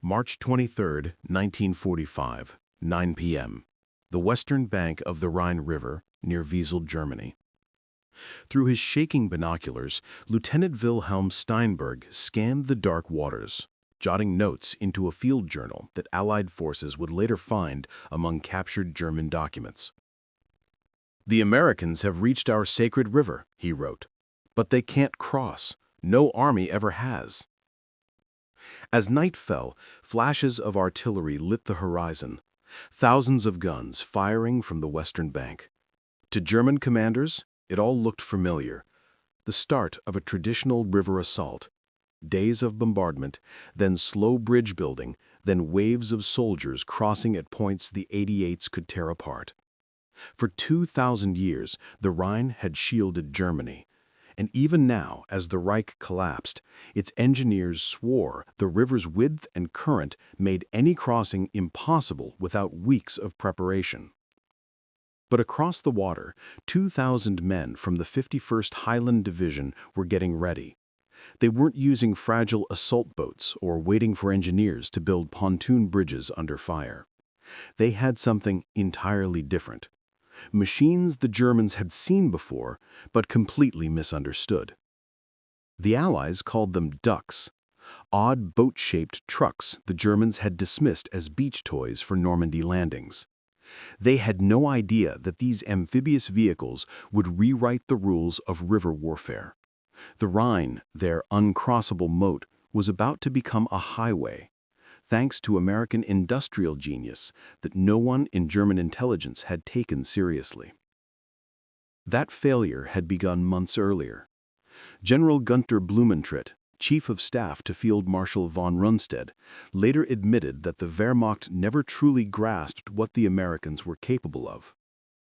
March 23, 1945, 9 p.m. The western bank of the Rhine River, near Wesel, Germany. Through his shaking binoculars, Lieutenant Wilhelm Steinberg scanned the dark waters, jotting notes into a field journal that Allied forces would later find among captured German documents. "The Americans have reached our sacred river," he wrote, "but they can't cross. No army ever has." As night fell, flashes of artillery lit the horizon, thousands of guns firing from the western bank. To German commanders, it all looked familiar. The start of a traditional river assault. Days of bombardment, then slow bridge building, then waves of soldiers crossing at points the 88s could tear apart. For 2,000 years, the Rhine had shielded Germany. And even now, as the Reich collapsed, its engineers swore the river's width and current made any crossing impossible without weeks of preparation. But across the water, 2,000 men from the 51st Highland Division were getting ready. They weren't using fragile assault boats or waiting for engineers to build pontoon bridges under fire. They had something entirely different. Machines the Germans had seen before, but completely misunderstood. The Allies called them ducks, odd boat-shaped trucks the Germans had dismissed as beach toys for Normandy landings. They had no idea that these amphibious vehicles would rewrite the rules of river warfare. The Rhine, their uncrossable moat, was about to become a highway, thanks to American industrial genius that no one in German intelligence had taken seriously. That failure had begun months earlier. General Gunther Blumentritt, chief of staff to Field Marshal von Rundstedt, later admitted that the Wehrmacht never truly grasped what the Americans were capable of.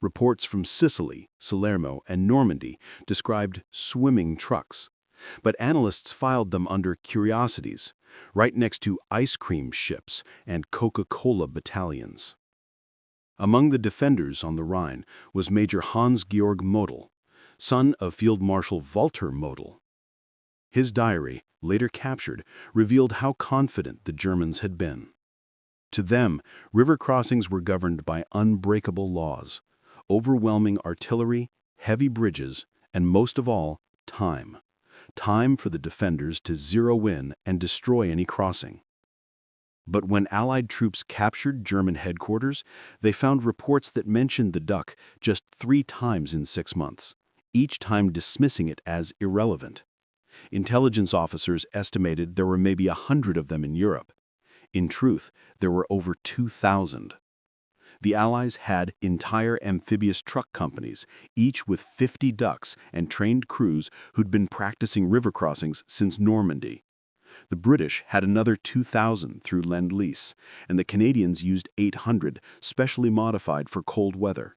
Reports from Sicily, Salerno, and Normandy described swimming trucks, but analysts filed them under curiosities, right next to ice cream ships and Coca-Cola battalions. Among the defenders on the Rhine was Major Hans-Georg Model, son of Field Marshal Walter Model. His diary, later captured, revealed how confident the Germans had been. To them, river crossings were governed by unbreakable laws, overwhelming artillery, heavy bridges, and most of all, time. Time for the defenders to zero in and destroy any crossing. But when Allied troops captured German headquarters, they found reports that mentioned the duck just 3 times in 6 months, each time dismissing it as irrelevant. Intelligence officers estimated there were maybe 100 of them in Europe. In truth, there were over 2,000. The Allies had entire amphibious truck companies, each with 50 ducks and trained crews who'd been practicing river crossings since Normandy. The British had another 2,000 through Lend-Lease, and the Canadians used 800, specially modified for cold weather.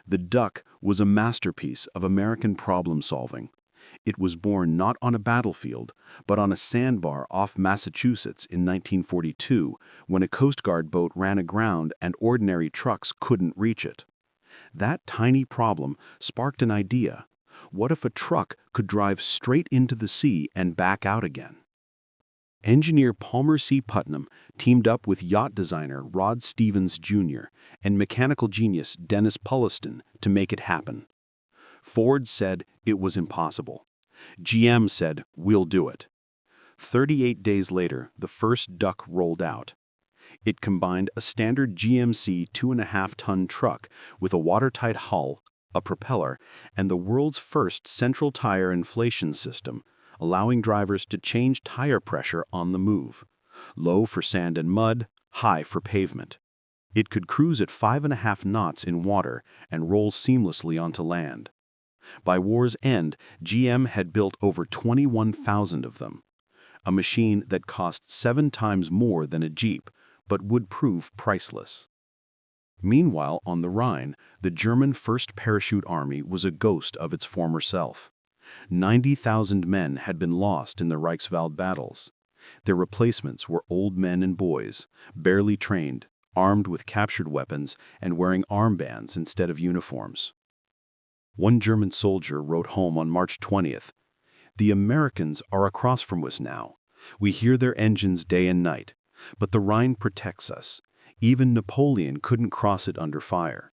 The duck was a masterpiece of American problem-solving. It was born not on a battlefield, but on a sandbar off Massachusetts in 1942, when a Coast Guard boat ran aground and ordinary trucks couldn't reach it. That tiny problem sparked an idea. What if a truck could drive straight into the sea and back out again? Engineer Palmer C. Putnam teamed up with yacht designer Rod Stevens, Jr. and mechanical genius Dennis Pulliston to make it happen. Ford said it was impossible. GM said, "We'll do it." 38 days later, the first duck rolled out. It combined a standard GMC 2.5-ton truck with a watertight hull, a propeller, and the world's first central tire inflation system, allowing drivers to change tire pressure on the move. Low for sand and mud, high for pavement. It could cruise at 5.5 knots in water and roll seamlessly onto land. By war's end, GM had built over 21,000 of them, a machine that cost 7 times more than a Jeep, but would prove priceless. Meanwhile, on the Rhine, the German First Parachute Army was a ghost of its former self. 90,000 men had been lost in the Reichswald battles. Their replacements were old men and boys, barely trained, armed with captured weapons, and wearing armbands instead of uniforms. One German soldier wrote home on March 20th, "The Americans are across from us now. We hear their engines day and night. But the Rhine protects us. Even Napoleon couldn't cross it under fire.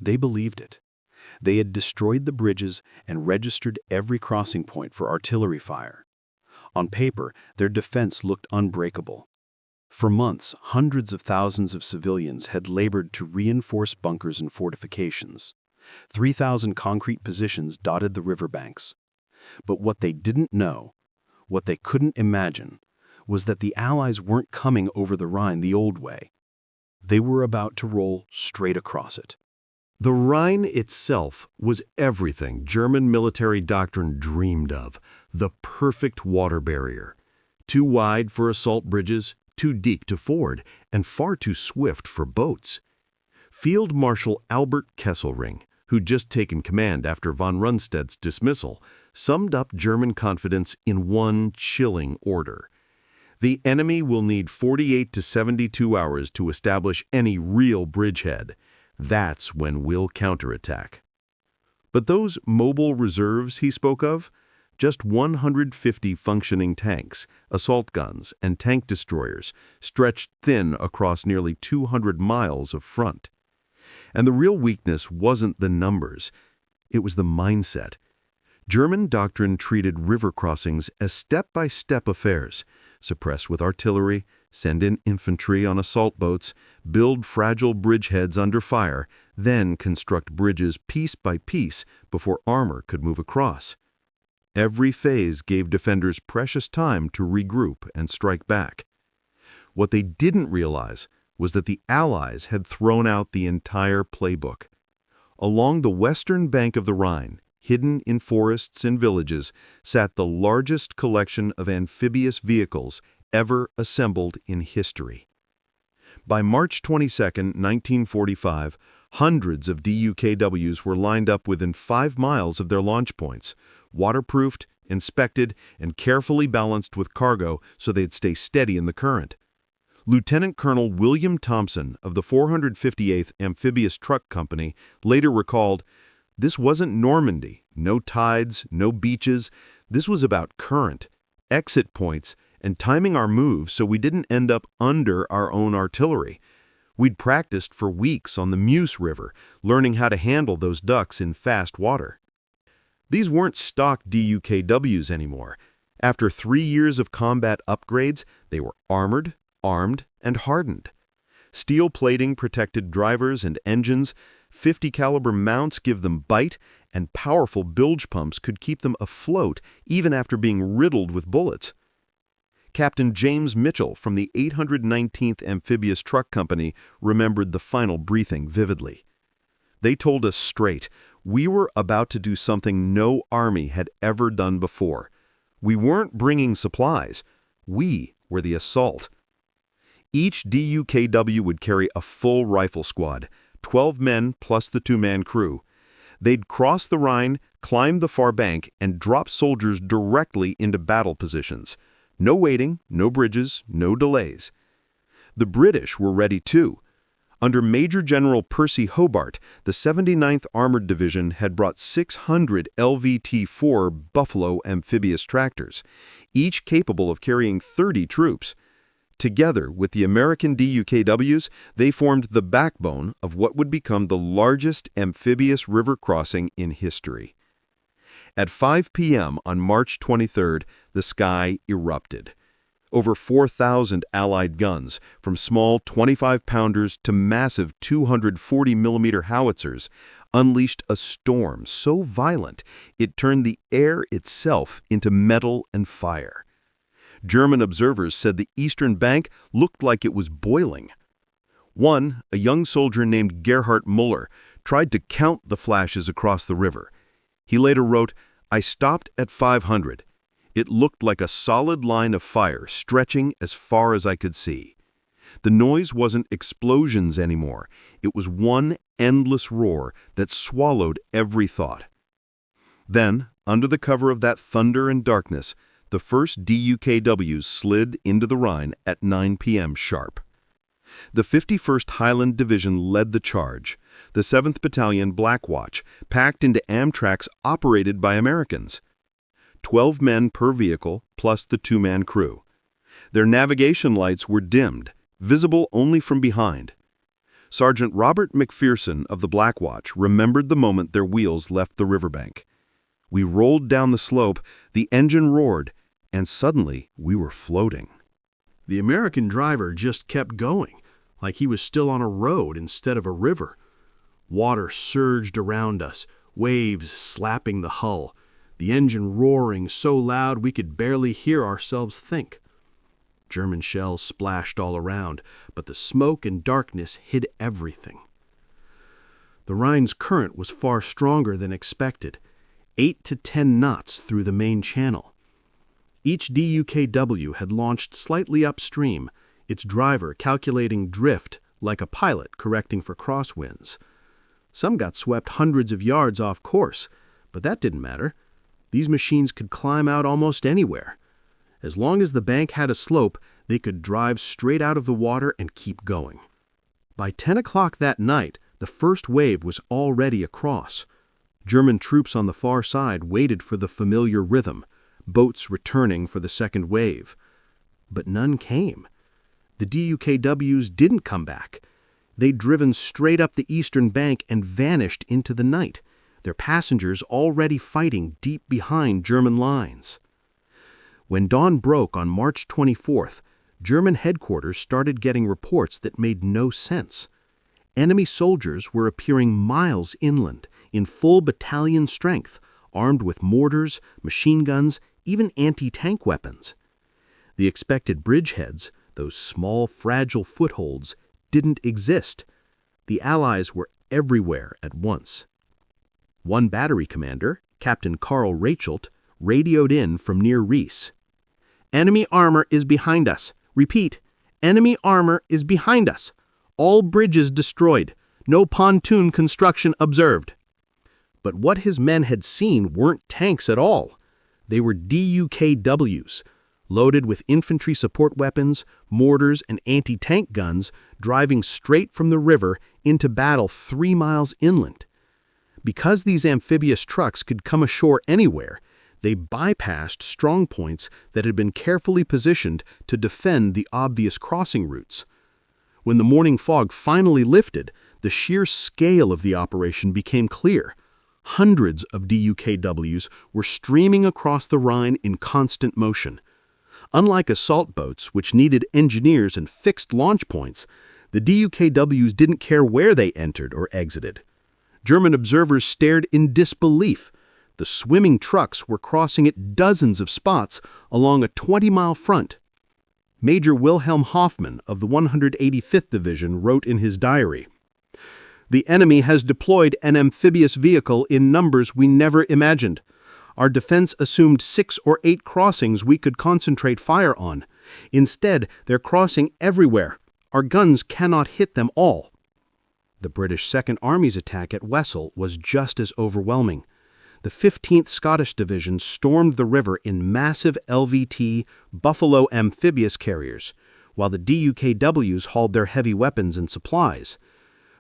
They believed it. They had destroyed the bridges and registered every crossing point for artillery fire. On paper, their defense looked unbreakable. For months, hundreds of thousands of civilians had labored to reinforce bunkers and fortifications. 3,000 concrete positions dotted the riverbanks. But what they didn't know, what they couldn't imagine, was that the Allies weren't coming over the Rhine the old way. They were about to roll straight across it. The Rhine itself was everything German military doctrine dreamed of, the perfect water barrier. Too wide for assault bridges, too deep to ford, and far too swift for boats. Field Marshal Albert Kesselring, who'd just taken command after von Rundstedt's dismissal, summed up German confidence in one chilling order. The enemy will need 48 to 72 hours to establish any real bridgehead. That's when we'll counterattack. But those mobile reserves he spoke of, just 150 functioning tanks, assault guns, and tank destroyers stretched thin across nearly 200 miles of front. And the real weakness wasn't the numbers, it was the mindset. German doctrine treated river crossings as step-by-step affairs: suppress with artillery, send in infantry on assault boats, build fragile bridgeheads under fire, then construct bridges piece by piece before armor could move across. Every phase gave defenders precious time to regroup and strike back. What they didn't realize was that the Allies had thrown out the entire playbook. Along the western bank of the Rhine, hidden in forests and villages, sat the largest collection of amphibious vehicles ever assembled in history. By March 22, 1945, hundreds of DUKWs were lined up within 5 miles of their launch points, waterproofed, inspected, and carefully balanced with cargo so they'd stay steady in the current. Lieutenant Colonel William Thompson of the 458th Amphibious Truck Company later recalled, "This wasn't Normandy, no tides, no beaches. This was about current, exit points, and timing our moves so we didn't end up under our own artillery. We'd practiced for weeks on the Meuse River, learning how to handle those ducks in fast water." These weren't stock DUKWs anymore. After 3 years of combat upgrades, they were armored, armed, and hardened. Steel plating protected drivers and engines, 50 caliber mounts give them bite, and powerful bilge pumps could keep them afloat even after being riddled with bullets. Captain James Mitchell from the 819th Amphibious Truck Company remembered the final briefing vividly. "They told us straight, we were about to do something no army had ever done before. We weren't bringing supplies. We were the assault." Each DUKW would carry a full rifle squad, 12 men plus the 2-man crew. They'd cross the Rhine, climb the far bank, and drop soldiers directly into battle positions. No waiting, no bridges, no delays. The British were ready too. Under Major General Percy Hobart, the 79th Armored Division had brought 600 LVT-4 Buffalo amphibious tractors, each capable of carrying 30 troops. Together with the American DUKWs, they formed the backbone of what would become the largest amphibious river crossing in history. At 5 p.m. on March 23rd, the sky erupted. Over 4,000 Allied guns, from small 25-pounders to massive 240-millimeter howitzers, unleashed a storm so violent it turned the air itself into metal and fire. German observers said the eastern bank looked like it was boiling. One, a young soldier named Gerhard Müller, tried to count the flashes across the river. He later wrote, "I stopped at 500. It looked like a solid line of fire stretching as far as I could see. The noise wasn't explosions anymore. It was one endless roar that swallowed every thought." Then, under the cover of that thunder and darkness, the first DUKWs slid into the Rhine at 9 p.m. sharp. The 51st Highland Division led the charge, the 7th Battalion Black Watch, packed into Amtraks operated by Americans. 12 men per vehicle, plus the 2-man crew. Their navigation lights were dimmed, visible only from behind. Sergeant Robert McPherson of the Black Watch remembered the moment their wheels left the riverbank. We rolled down the slope, the engine roared, and suddenly we were floating. The American driver just kept going, like he was still on a road instead of a river. Water surged around us, waves slapping the hull, the engine roaring so loud we could barely hear ourselves think. German shells splashed all around, but the smoke and darkness hid everything. The Rhine's current was far stronger than expected, 8 to 10 knots through the main channel. Each DUKW had launched slightly upstream, its driver calculating drift like a pilot correcting for crosswinds. Some got swept hundreds of yards off course, but that didn't matter. These machines could climb out almost anywhere. As long as the bank had a slope, they could drive straight out of the water and keep going. By 10 o'clock that night, the first wave was already across. German troops on the far side waited for the familiar rhythm, boats returning for the second wave. But none came. The DUKWs didn't come back. They'd driven straight up the eastern bank and vanished into the night, their passengers already fighting deep behind German lines. When dawn broke on March 24th, German headquarters started getting reports that made no sense. Enemy soldiers were appearing miles inland, in full battalion strength, armed with mortars, machine guns, even anti-tank weapons. The expected bridgeheads, those small, fragile footholds, didn't exist. The Allies were everywhere at once. One battery commander, Captain Karl Reichelt, radioed in from near Rees. "Enemy armor is behind us. Repeat, enemy armor is behind us. All bridges destroyed. No pontoon construction observed." But what his men had seen weren't tanks at all. They were DUKWs, loaded with infantry support weapons, mortars, and anti-tank guns, driving straight from the river into battle 3 miles inland. Because these amphibious trucks could come ashore anywhere, they bypassed strong points that had been carefully positioned to defend the obvious crossing routes. When the morning fog finally lifted, the sheer scale of the operation became clear. Hundreds of DUKWs were streaming across the Rhine in constant motion. Unlike assault boats, which needed engineers and fixed launch points, the DUKWs didn't care where they entered or exited. German observers stared in disbelief. The swimming trucks were crossing at dozens of spots along a 20-mile front. Major Wilhelm Hoffmann of the 185th Division wrote in his diary, "The enemy has deployed an amphibious vehicle in numbers we never imagined. Our defense assumed 6 or 8 crossings we could concentrate fire on. Instead, they're crossing everywhere. Our guns cannot hit them all." The British Second Army's attack at Wesel was just as overwhelming. The 15th Scottish Division stormed the river in massive LVT Buffalo amphibious carriers, while the DUKWs hauled their heavy weapons and supplies.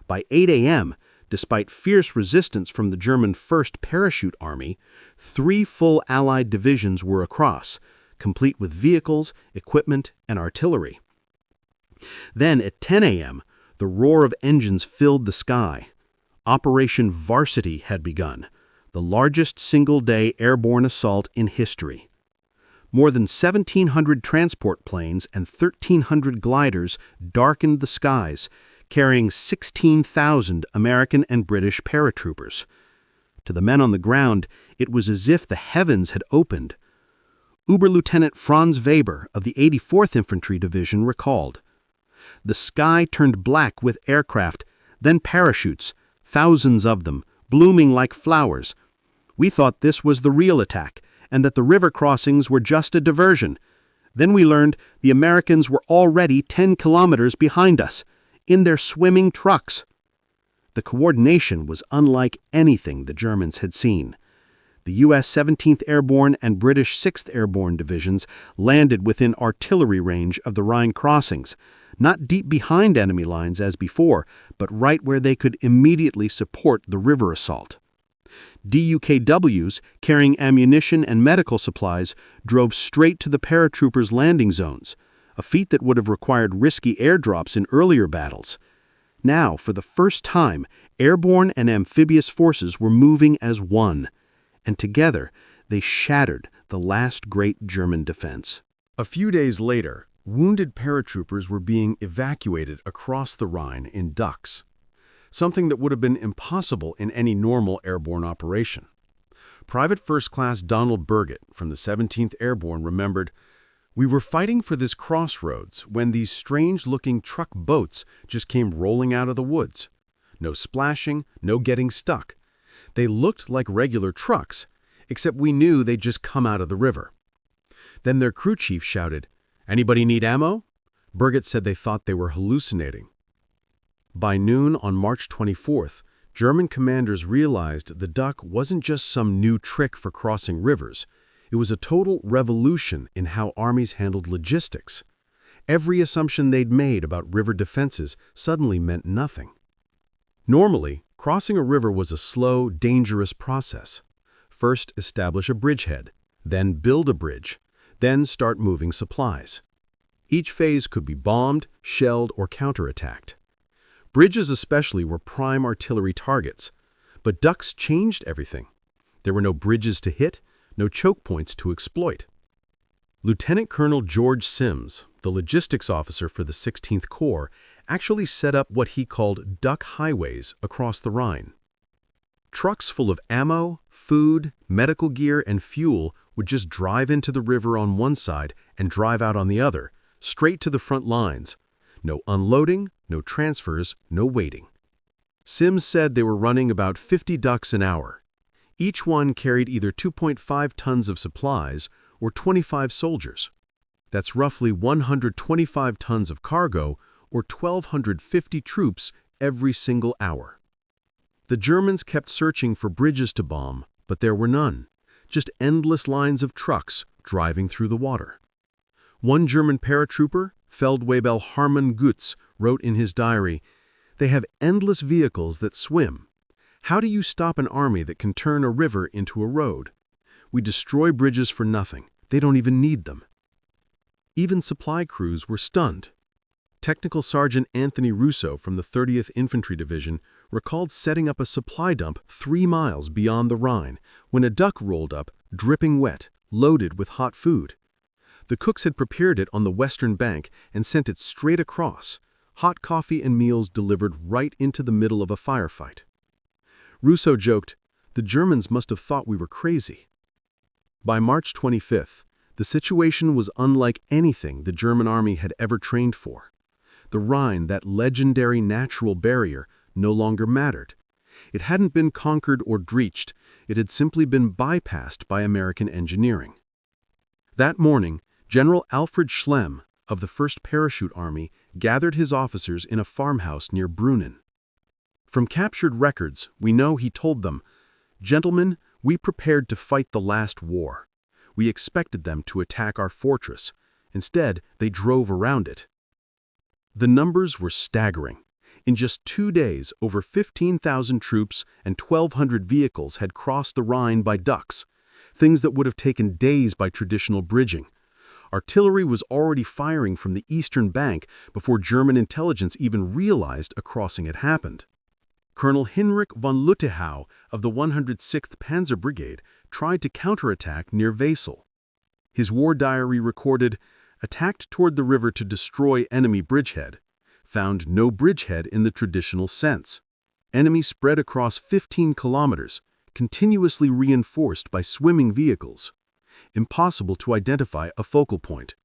By 8 a.m., despite fierce resistance from the German 1st Parachute Army, 3 full Allied divisions were across, complete with vehicles, equipment, and artillery. Then, at 10 a.m., the roar of engines filled the sky. Operation Varsity had begun, the largest single-day airborne assault in history. More than 1,700 transport planes and 1,300 gliders darkened the skies, carrying 16,000 American and British paratroopers. To the men on the ground, it was as if the heavens had opened. Oberlieutenant Franz Weber of the 84th Infantry Division recalled, "The sky turned black with aircraft, then parachutes, thousands of them, blooming like flowers. We thought this was the real attack, and that the river crossings were just a diversion. Then we learned the Americans were already 10 kilometers behind us, in their swimming trucks." The coordination was unlike anything the Germans had seen. The U.S. 17th Airborne and British 6th Airborne Divisions landed within artillery range of the Rhine crossings, not deep behind enemy lines as before, but right where they could immediately support the river assault. DUKWs, carrying ammunition and medical supplies, drove straight to the paratroopers' landing zones, a feat that would have required risky airdrops in earlier battles. Now, for the first time, airborne and amphibious forces were moving as one, and together they shattered the last great German defense. A few days later, wounded paratroopers were being evacuated across the Rhine in ducks, something that would have been impossible in any normal airborne operation. Private First Class Donald Burgett from the 17th Airborne remembered, "We were fighting for this crossroads when these strange-looking truck boats just came rolling out of the woods. No splashing, no getting stuck. They looked like regular trucks, except we knew they'd just come out of the river." Then their crew chief shouted, "Anybody need ammo?" Burgett said they thought they were hallucinating. By noon on March 24th, German commanders realized the duck wasn't just some new trick for crossing rivers. It was a total revolution in how armies handled logistics. Every assumption they'd made about river defenses suddenly meant nothing. Normally, crossing a river was a slow, dangerous process. First, establish a bridgehead, then build a bridge, then start moving supplies. Each phase could be bombed, shelled, or counterattacked. Bridges especially were prime artillery targets, but ducks changed everything. There were no bridges to hit, no choke points to exploit. Lieutenant Colonel George Sims, the logistics officer for the 16th Corps, actually set up what he called duck highways across the Rhine. Trucks full of ammo, food, medical gear, and fuel would just drive into the river on one side and drive out on the other, straight to the front lines. No unloading, no transfers, no waiting. Sims said they were running about 50 ducks an hour. Each one carried either 2.5 tons of supplies or 25 soldiers. That's roughly 125 tons of cargo or 1,250 troops every single hour. The Germans kept searching for bridges to bomb, but there were none. Just endless lines of trucks driving through the water. One German paratrooper, Feldwebel Harman Gutz, wrote in his diary, "They have endless vehicles that swim. How do you stop an army that can turn a river into a road? We destroy bridges for nothing. They don't even need them." Even supply crews were stunned. Technical Sergeant Anthony Russo from the 30th Infantry Division recalled setting up a supply dump 3 miles beyond the Rhine when a duck rolled up, dripping wet, loaded with hot food. The cooks had prepared it on the western bank and sent it straight across, hot coffee and meals delivered right into the middle of a firefight. Russo joked, "The Germans must have thought we were crazy." By March 25th, the situation was unlike anything the German army had ever trained for. The Rhine, that legendary natural barrier, no longer mattered. It hadn't been conquered or breached, it had simply been bypassed by American engineering. That morning, General Alfred Schlemm of the 1st Parachute Army gathered his officers in a farmhouse near Brunnen. From captured records, we know he told them, "Gentlemen, we prepared to fight the last war. We expected them to attack our fortress. Instead, they drove around it." The numbers were staggering. In just 2 days, over 15,000 troops and 1,200 vehicles had crossed the Rhine by ducks, things that would have taken days by traditional bridging. Artillery was already firing from the eastern bank before German intelligence even realized a crossing had happened. Colonel Hinrich von Lüttehau of the 106th Panzer Brigade tried to counterattack near Wesel. His war diary recorded, "Attacked toward the river to destroy enemy bridgehead. Found no bridgehead in the traditional sense. Enemy spread across 15 kilometers, continuously reinforced by swimming vehicles. Impossible to identify a focal point.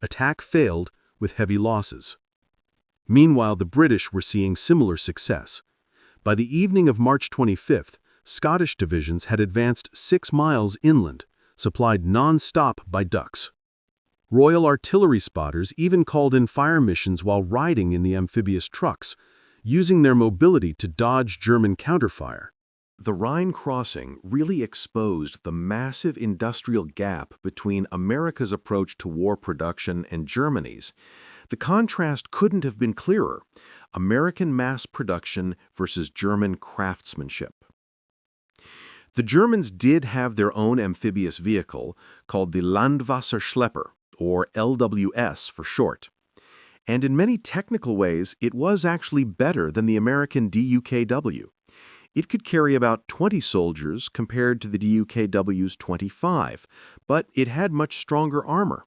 Attack failed with heavy losses." Meanwhile, the British were seeing similar success. By the evening of March 25th, Scottish divisions had advanced 6 miles inland, supplied non-stop by ducks. Royal artillery spotters even called in fire missions while riding in the amphibious trucks, using their mobility to dodge German counterfire. The Rhine crossing really exposed the massive industrial gap between America's approach to war production and Germany's. The contrast couldn't have been clearer: American mass production versus German craftsmanship. The Germans did have their own amphibious vehicle called the Landwasserschlepper, or LWS for short. And in many technical ways, it was actually better than the American DUKW. It could carry about 20 soldiers compared to the DUKW's 25, but it had much stronger armor.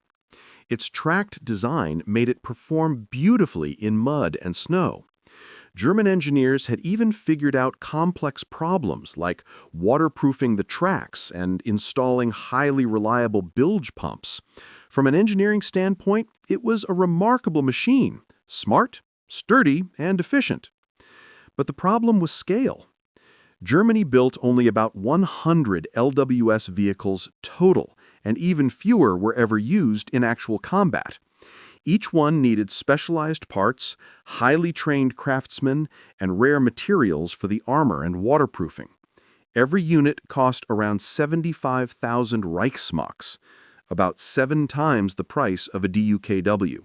Its tracked design made it perform beautifully in mud and snow. German engineers had even figured out complex problems like waterproofing the tracks and installing highly reliable bilge pumps. From an engineering standpoint, it was a remarkable machine, smart, sturdy, and efficient. But the problem was scale. Germany built only about 100 LWS vehicles total, and even fewer were ever used in actual combat. Each one needed specialized parts, highly trained craftsmen, and rare materials for the armor and waterproofing. Every unit cost around 75,000 Reichsmarks, about 7 times the price of a DUKW.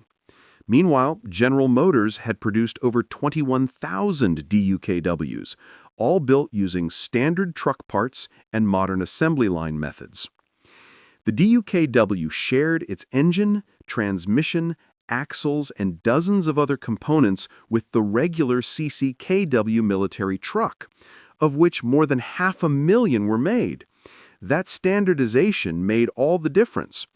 Meanwhile, General Motors had produced over 21,000 DUKWs, all built using standard truck parts and modern assembly line methods. The DUKW shared its engine, transmission, axles, and dozens of other components with the regular CCKW military truck, of which more than 500,000 were made. That standardization made all the difference.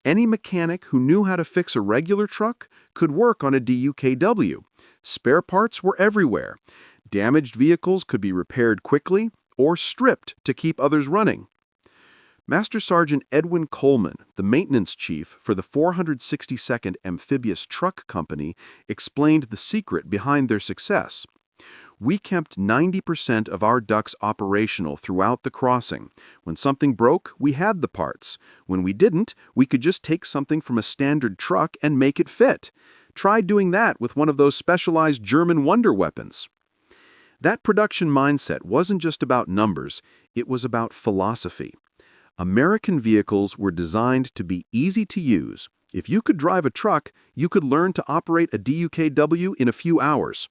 Any mechanic who knew how to fix a regular truck could work on a DUKW. Spare parts were everywhere. Damaged vehicles could be repaired quickly or stripped to keep others running. Master Sergeant Edwin Coleman, the maintenance chief for the 462nd Amphibious Truck Company, explained the secret behind their success. We kept 90% of our ducts operational throughout the crossing. When something broke, we had the parts. When we didn't, we could just take something from a standard truck and make it fit. Try doing that with one of those specialized German wonder weapons. That production mindset wasn't just about numbers, it was about philosophy. American vehicles were designed to be easy to use. If you could drive a truck, you could learn to operate a DUKW in a few hours.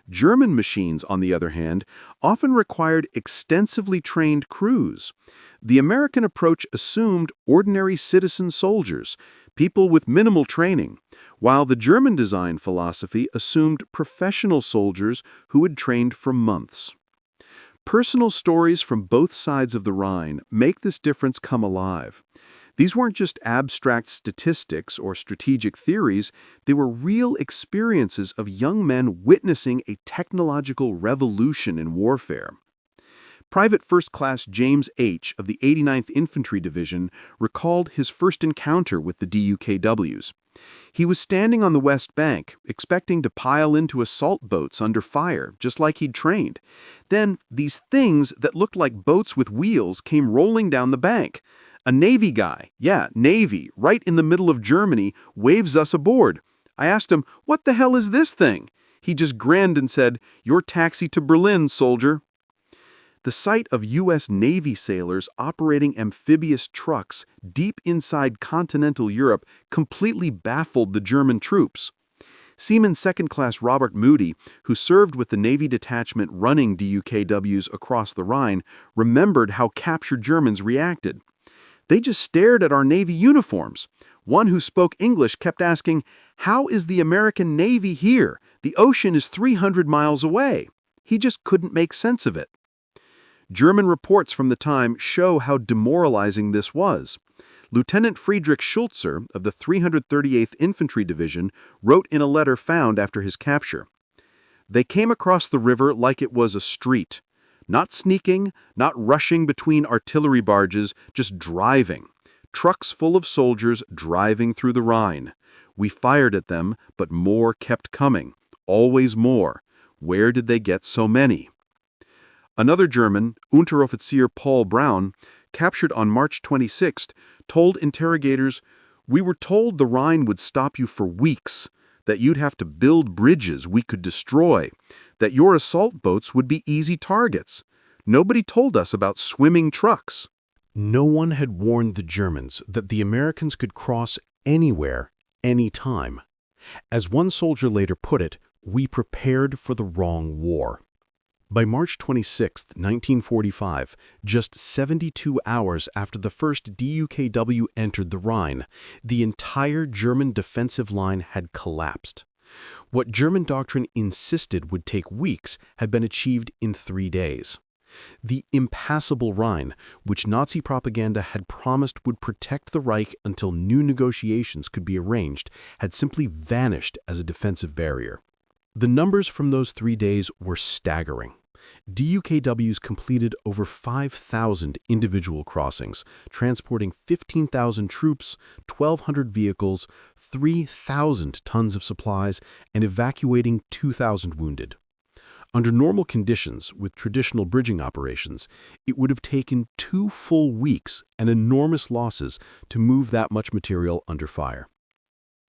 German machines, on the other hand, often required extensively trained crews. The American approach assumed ordinary citizen soldiers, people with minimal training, while the German design philosophy assumed professional soldiers who had trained for months. Personal stories from both sides of the Rhine make this difference come alive. These weren't just abstract statistics or strategic theories, they were real experiences of young men witnessing a technological revolution in warfare. Private First Class James H. of the 89th Infantry Division recalled his first encounter with the DUKWs. He was standing on the West Bank, expecting to pile into assault boats under fire, just like he'd trained. Then, these things that looked like boats with wheels came rolling down the bank. A Navy guy, Navy, right in the middle of Germany, waves us aboard. I asked him, "What the hell is this thing?" He just grinned and said, "Your taxi to Berlin, soldier." The sight of U.S. Navy sailors operating amphibious trucks deep inside continental Europe completely baffled the German troops. Seaman Second Class Robert Moody, who served with the Navy detachment running DUKWs across the Rhine, remembered how captured Germans reacted. They just stared at our Navy uniforms. One who spoke English kept asking, "How is the American Navy here? The ocean is 300 miles away." He just couldn't make sense of it. German reports from the time show how demoralizing this was. Lieutenant Friedrich Schulzer of the 338th Infantry Division wrote in a letter found after his capture, "They came across the river like it was a street. Not sneaking, not rushing between artillery barges, just driving. Trucks full of soldiers driving through the Rhine. We fired at them, but more kept coming. Always more. Where did they get so many?" Another German, Unteroffizier Paul Braun, captured on March 26, told interrogators, "We were told the Rhine would stop you for weeks, that you'd have to build bridges we could destroy, that your assault boats would be easy targets. Nobody told us about swimming trucks." No one had warned the Germans that the Americans could cross anywhere, anytime. As one soldier later put it, "We prepared for the wrong war." By March 26, 1945, just 72 hours after the first DUKW entered the Rhine, the entire German defensive line had collapsed. What German doctrine insisted would take weeks had been achieved in 3 days. The impassable Rhine, which Nazi propaganda had promised would protect the Reich until new negotiations could be arranged, had simply vanished as a defensive barrier. The numbers from those 3 days were staggering. DUKWs completed over 5,000 individual crossings, transporting 15,000 troops, 1,200 vehicles, 3,000 tons of supplies, and evacuating 2,000 wounded. Under normal conditions, with traditional bridging operations, it would have taken 2 full weeks and enormous losses to move that much material under fire.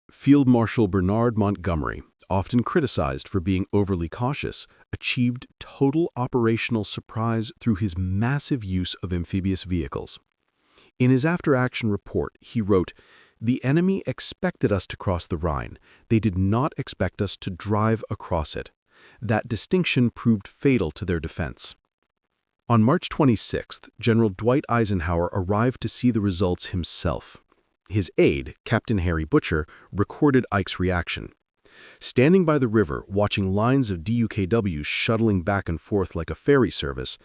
Field Marshal Bernard Montgomery, often criticized for being overly cautious, achieved total operational surprise through his massive use of amphibious vehicles. In his after-action report, he wrote, "The enemy expected us to cross the Rhine. They did not expect us to drive across it. That distinction proved fatal to their defense." On March 26, General Dwight Eisenhower arrived to see the results himself. His aide, Captain Harry Butcher, recorded Ike's reaction. Standing by the river, watching lines of DUKWs shuttling back and forth like a ferry service,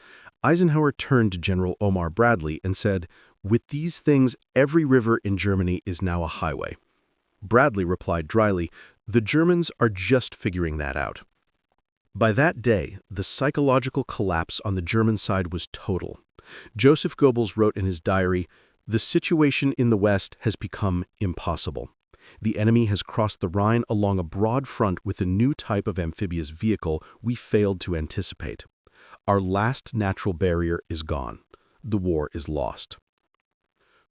Eisenhower turned to General Omar Bradley and said, "With these things, every river in Germany is now a highway." Bradley replied dryly, "The Germans are just figuring that out." By that day, the psychological collapse on the German side was total. Joseph Goebbels wrote in his diary, "The situation in the West has become impossible. The enemy has crossed the Rhine along a broad front with a new type of amphibious vehicle we failed to anticipate. Our last natural barrier is gone. The war is lost."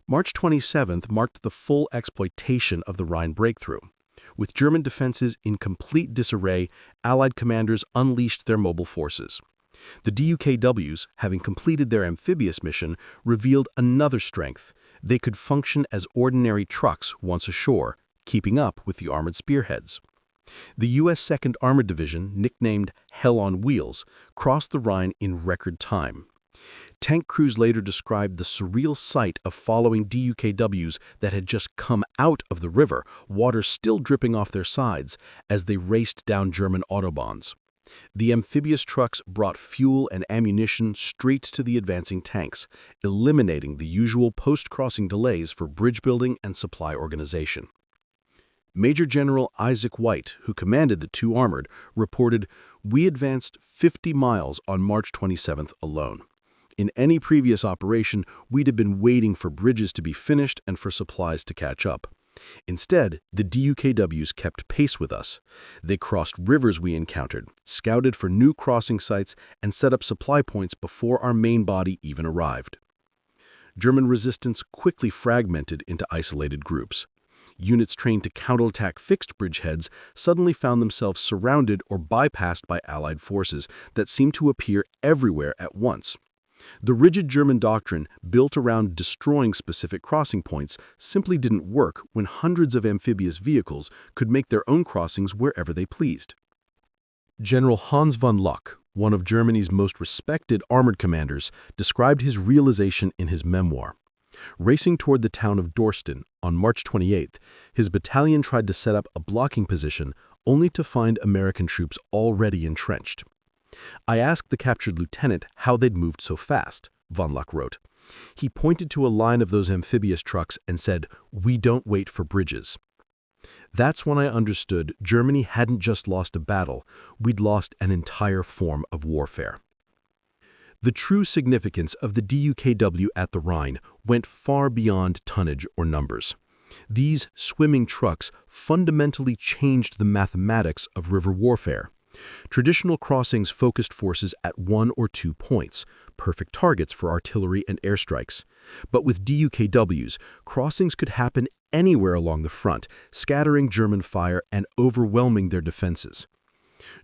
March 27th marked the full exploitation of the Rhine breakthrough. With German defenses in complete disarray, Allied commanders unleashed their mobile forces. The DUKWs, having completed their amphibious mission, revealed another strength. They could function as ordinary trucks once ashore, keeping up with the armored spearheads. The U.S. 2nd Armored Division, nicknamed Hell on Wheels, crossed the Rhine in record time. Tank crews later described the surreal sight of following DUKWs that had just come out of the river, water still dripping off their sides, as they raced down German autobahns. The amphibious trucks brought fuel and ammunition straight to the advancing tanks, eliminating the usual post-crossing delays for bridge building and supply organization. Major General Isaac White, who commanded the 2 armored, reported, "We advanced 50 miles on March 27th alone. In any previous operation, we'd have been waiting for bridges to be finished and for supplies to catch up. Instead, the DUKWs kept pace with us. They crossed rivers we encountered, scouted for new crossing sites, and set up supply points before our main body even arrived." German resistance quickly fragmented into isolated groups. Units trained to counterattack fixed bridgeheads suddenly found themselves surrounded or bypassed by Allied forces that seemed to appear everywhere at once. The rigid German doctrine, built around destroying specific crossing points, simply didn't work when hundreds of amphibious vehicles could make their own crossings wherever they pleased. General Hans von Luck, one of Germany's most respected armored commanders, described his realization in his memoir. Racing toward the town of Dorsten on March 28th, his battalion tried to set up a blocking position only to find American troops already entrenched. "I asked the captured lieutenant how they'd moved so fast," von Luck wrote. "He pointed to a line of those amphibious trucks and said, 'We don't wait for bridges.' That's when I understood Germany hadn't just lost a battle, we'd lost an entire form of warfare." The true significance of the DUKW at the Rhine went far beyond tonnage or numbers. These swimming trucks fundamentally changed the mathematics of river warfare. Traditional crossings focused forces at 1 or 2 points, perfect targets for artillery and airstrikes. But with DUKWs, crossings could happen anywhere along the front, scattering German fire and overwhelming their defenses.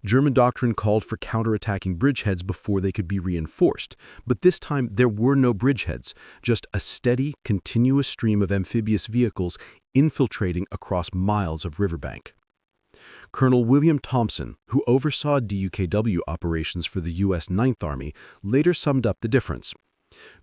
German doctrine called for counterattacking bridgeheads before they could be reinforced, but this time there were no bridgeheads, just a steady, continuous stream of amphibious vehicles infiltrating across miles of riverbank. Colonel William Thompson, who oversaw DUKW operations for the U.S. Ninth Army, later summed up the difference.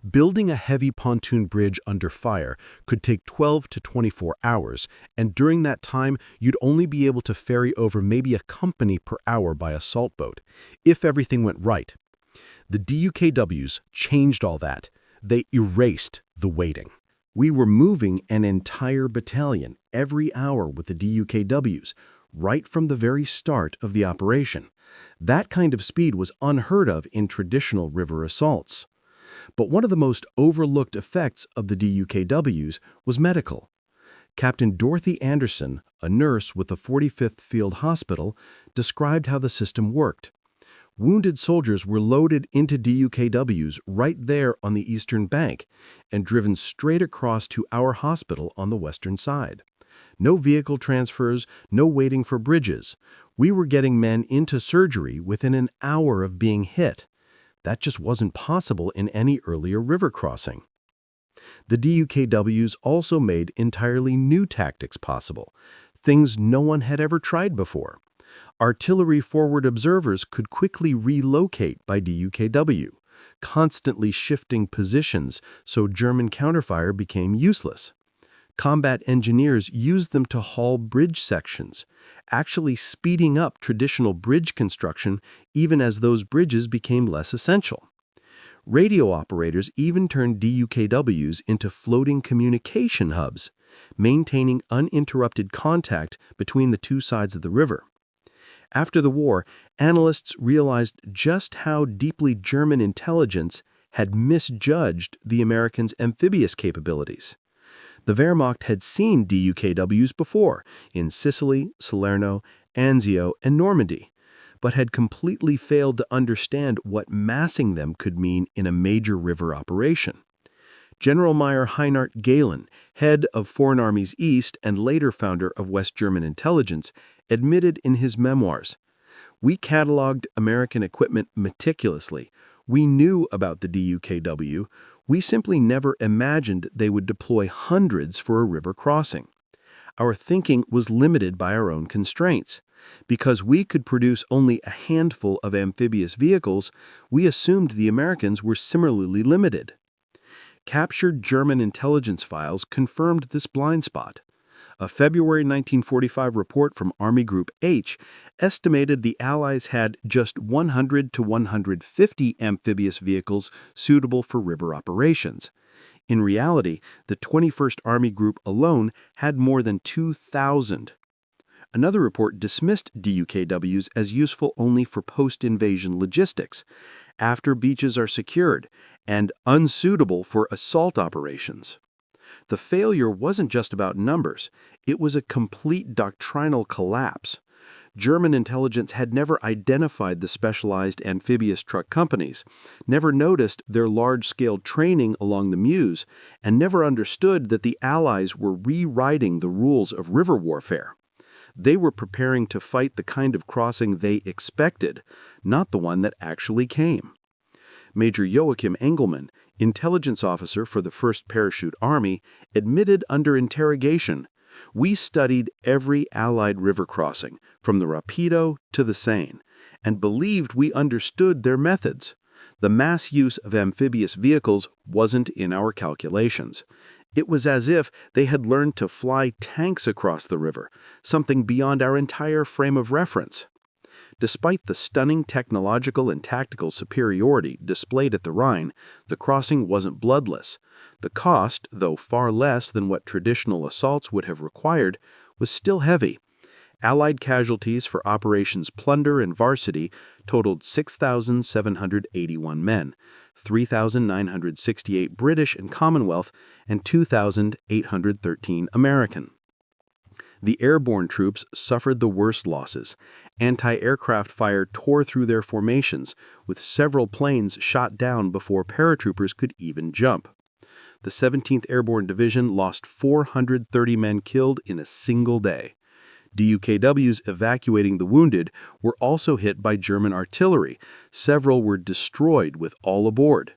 Building a heavy pontoon bridge under fire could take 12 to 24 hours, and during that time, you'd only be able to ferry over maybe a company per hour by assault boat, if everything went right. The DUKWs changed all that. They erased the waiting. We were moving an entire battalion every hour with the DUKWs, right from the very start of the operation. That kind of speed was unheard of in traditional river assaults. But one of the most overlooked effects of the DUKWs was medical. Captain Dorothy Anderson, a nurse with the 45th Field Hospital, described how the system worked. Wounded soldiers were loaded into DUKWs right there on the eastern bank and driven straight across to our hospital on the western side. No vehicle transfers, no waiting for bridges. We were getting men into surgery within an hour of being hit. That just wasn't possible in any earlier river crossing. The DUKWs also made entirely new tactics possible, things no one had ever tried before. Artillery forward observers could quickly relocate by DUKW, constantly shifting positions so German counterfire became useless. Combat engineers used them to haul bridge sections, actually speeding up traditional bridge construction even as those bridges became less essential. Radio operators even turned DUKWs into floating communication hubs, maintaining uninterrupted contact between the two sides of the river. After the war, analysts realized just how deeply German intelligence had misjudged the Americans' amphibious capabilities. The Wehrmacht had seen DUKWs before in Sicily, Salerno, Anzio, and Normandy, but had completely failed to understand what massing them could mean in a major river operation. General Meyer Heinrich Gehlen, head of Foreign Armies East and later founder of West German intelligence, admitted in his memoirs, "We cataloged American equipment meticulously. We knew about the DUKW. We simply never imagined they would deploy hundreds for a river crossing. Our thinking was limited by our own constraints. Because we could produce only a handful of amphibious vehicles, we assumed the Americans were similarly limited." Captured German intelligence files confirmed this blind spot. A February 1945 report from Army Group H estimated the Allies had just 100 to 150 amphibious vehicles suitable for river operations. In reality, the 21st Army Group alone had more than 2,000. Another report dismissed DUKWs as useful only for post-invasion logistics, after beaches are secured, and unsuitable for assault operations. The failure wasn't just about numbers, it was a complete doctrinal collapse. German intelligence had never identified the specialized amphibious truck companies, never noticed their large-scale training along the Meuse, and never understood that the Allies were rewriting the rules of river warfare. They were preparing to fight the kind of crossing they expected, not the one that actually came. Major Joachim Engelmann, intelligence officer for the 1st Parachute Army, admitted under interrogation, "We studied every Allied river crossing, from the Rapido to the Seine, and believed we understood their methods. The mass use of amphibious vehicles wasn't in our calculations. It was as if they had learned to fly tanks across the river, something beyond our entire frame of reference." Despite the stunning technological and tactical superiority displayed at the Rhine, the crossing wasn't bloodless. The cost, though far less than what traditional assaults would have required, was still heavy. Allied casualties for Operations Plunder and Varsity totaled 6,781 men, 3,968 British and Commonwealth, and 2,813 American. The airborne troops suffered the worst losses. Anti-aircraft fire tore through their formations, with several planes shot down before paratroopers could even jump. The 17th Airborne Division lost 430 men killed in a single day. DUKWs evacuating the wounded were also hit by German artillery. Several were destroyed with all aboard.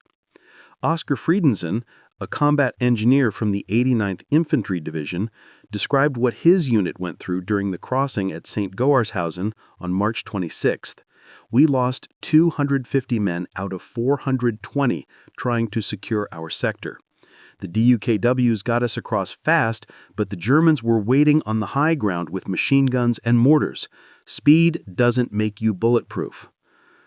Oskar Friedensen, a combat engineer from the 89th Infantry Division, described what his unit went through during the crossing at St. Goarshausen on March 26th. We lost 250 men out of 420 trying to secure our sector. The DUKWs got us across fast, but the Germans were waiting on the high ground with machine guns and mortars. Speed doesn't make you bulletproof.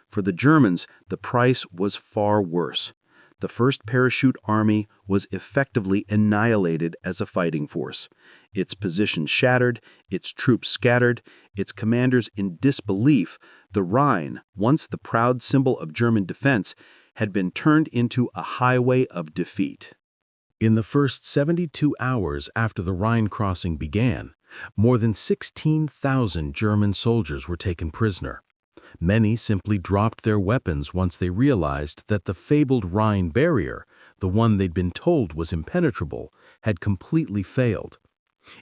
For the Germans, the price was far worse. The 1st Parachute Army was effectively annihilated as a fighting force. Its position shattered, its troops scattered, its commanders in disbelief. The Rhine, once the proud symbol of German defense, had been turned into a highway of defeat. In the first 72 hours after the Rhine crossing began, more than 16,000 German soldiers were taken prisoner. Many simply dropped their weapons once they realized that the fabled Rhine barrier, the one they'd been told was impenetrable, had completely failed.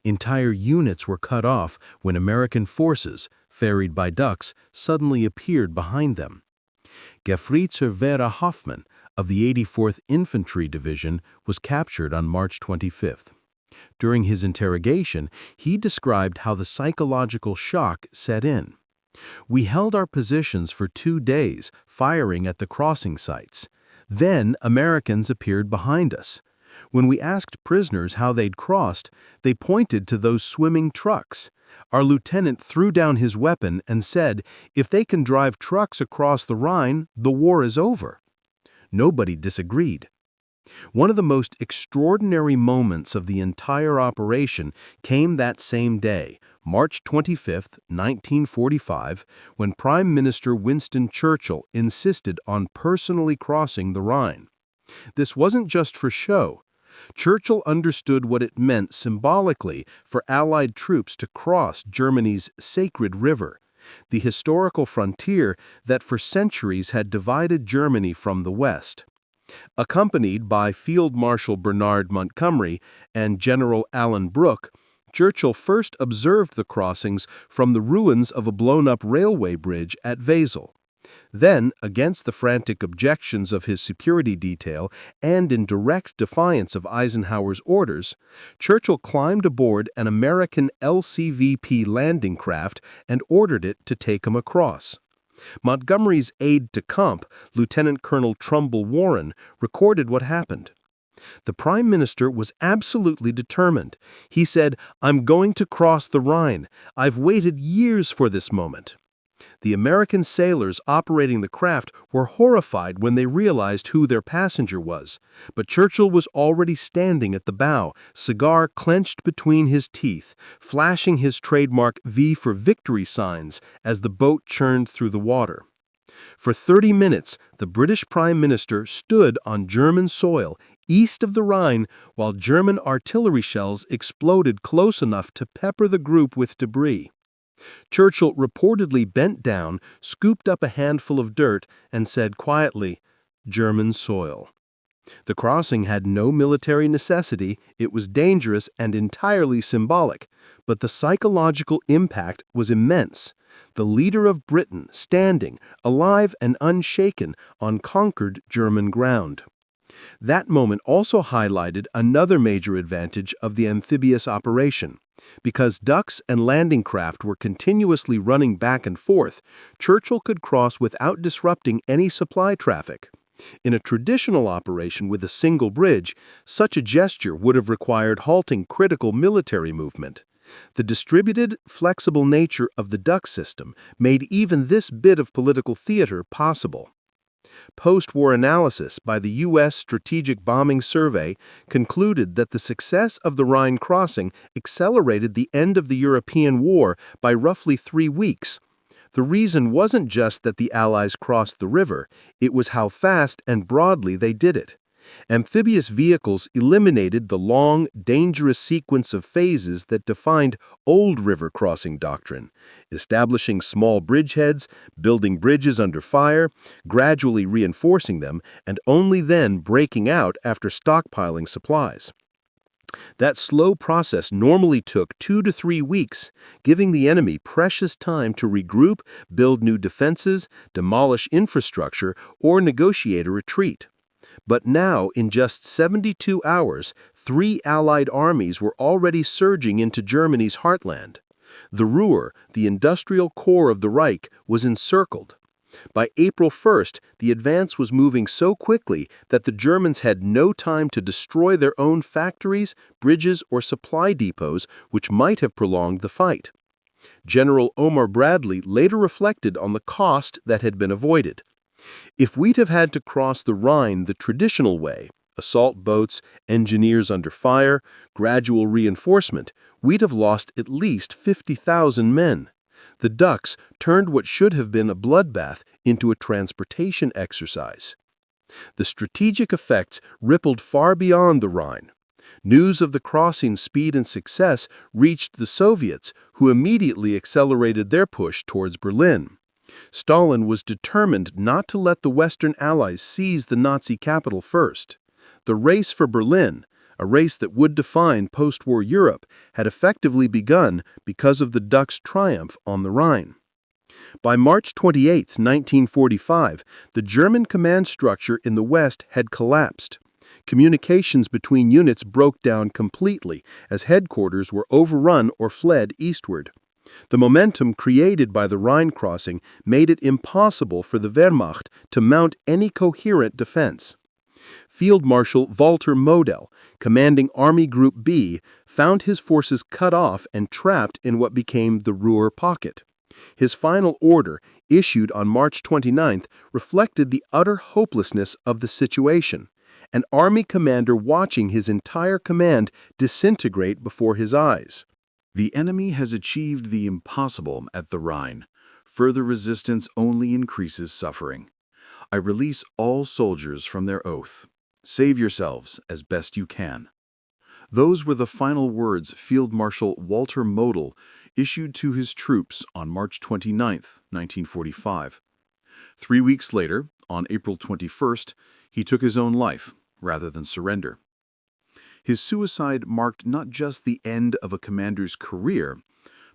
Entire units were cut off when American forces, ferried by ducks, suddenly appeared behind them. Gefreitzer Vera Hoffmann of the 84th Infantry Division was captured on March 25th. During his interrogation, he described how the psychological shock set in. "We held our positions for 2 days, firing at the crossing sites. Then Americans appeared behind us. When we asked prisoners how they'd crossed, they pointed to those swimming trucks. Our lieutenant threw down his weapon and said, 'If they can drive trucks across the Rhine, the war is over.' Nobody disagreed." One of the most extraordinary moments of the entire operation came that same day, March 25, 1945, when Prime Minister Winston Churchill insisted on personally crossing the Rhine. This wasn't just for show. Churchill understood what it meant symbolically for Allied troops to cross Germany's sacred river, the historical frontier that for centuries had divided Germany from the West. Accompanied by Field Marshal Bernard Montgomery and General Alan Brooke, Churchill first observed the crossings from the ruins of a blown-up railway bridge at Wesel. Then, against the frantic objections of his security detail and in direct defiance of Eisenhower's orders, Churchill climbed aboard an American LCVP landing craft and ordered it to take him across. Montgomery's aide-de-camp, Lieutenant Colonel Trumbull Warren, recorded what happened. The Prime Minister was absolutely determined. He said, "I'm going to cross the Rhine. I've waited years for this moment." The American sailors operating the craft were horrified when they realized who their passenger was, but Churchill was already standing at the bow, cigar clenched between his teeth, flashing his trademark V for victory signs as the boat churned through the water. For 30 minutes, the British Prime Minister stood on German soil east of the Rhine while German artillery shells exploded close enough to pepper the group with debris. Churchill reportedly bent down, scooped up a handful of dirt, and said quietly, "German soil." The crossing had no military necessity, it was dangerous and entirely symbolic, but the psychological impact was immense. The leader of Britain standing, alive and unshaken, on conquered German ground. That moment also highlighted another major advantage of the amphibious operation. Because ducks and landing craft were continuously running back and forth, Churchill could cross without disrupting any supply traffic. In a traditional operation with a single bridge, such a gesture would have required halting critical military movement. The distributed, flexible nature of the duck system made even this bit of political theater possible. Post-war analysis by the U.S. Strategic Bombing Survey concluded that the success of the Rhine crossing accelerated the end of the European war by roughly 3 weeks. The reason wasn't just that the Allies crossed the river, it was how fast and broadly they did it. Amphibious vehicles eliminated the long, dangerous sequence of phases that defined old river crossing doctrine, establishing small bridgeheads, building bridges under fire, gradually reinforcing them, and only then breaking out after stockpiling supplies. That slow process normally took 2 to 3 weeks, giving the enemy precious time to regroup, build new defenses, demolish infrastructure, or negotiate a retreat. But now, in just 72 hours, 3 Allied armies were already surging into Germany's heartland. The Ruhr, the industrial core of the Reich, was encircled. By April 1st, the advance was moving so quickly that the Germans had no time to destroy their own factories, bridges, or supply depots, which might have prolonged the fight. General Omar Bradley later reflected on the cost that had been avoided. If we'd have had to cross the Rhine the traditional way, assault boats, engineers under fire, gradual reinforcement, we'd have lost at least 50,000 men. The Ducks turned what should have been a bloodbath into a transportation exercise. The strategic effects rippled far beyond the Rhine. News of the crossing's speed and success reached the Soviets, who immediately accelerated their push towards Berlin. Stalin was determined not to let the Western Allies seize the Nazi capital first. The race for Berlin, a race that would define post-war Europe, had effectively begun because of the Ducks' triumph on the Rhine. By March 28, 1945, the German command structure in the West had collapsed. Communications between units broke down completely as headquarters were overrun or fled eastward. The momentum created by the Rhine crossing made it impossible for the Wehrmacht to mount any coherent defense. Field Marshal Walter Model, commanding Army Group B, found his forces cut off and trapped in what became the Ruhr pocket. His final order, issued on March 29th, reflected the utter hopelessness of the situation, an army commander watching his entire command disintegrate before his eyes. The enemy has achieved the impossible at the Rhine. Further resistance only increases suffering. I release all soldiers from their oath. Save yourselves as best you can. Those were the final words Field Marshal Walter Model issued to his troops on March 29, 1945. 3 weeks later, on April 21st, he took his own life rather than surrender. His suicide marked not just the end of a commander's career,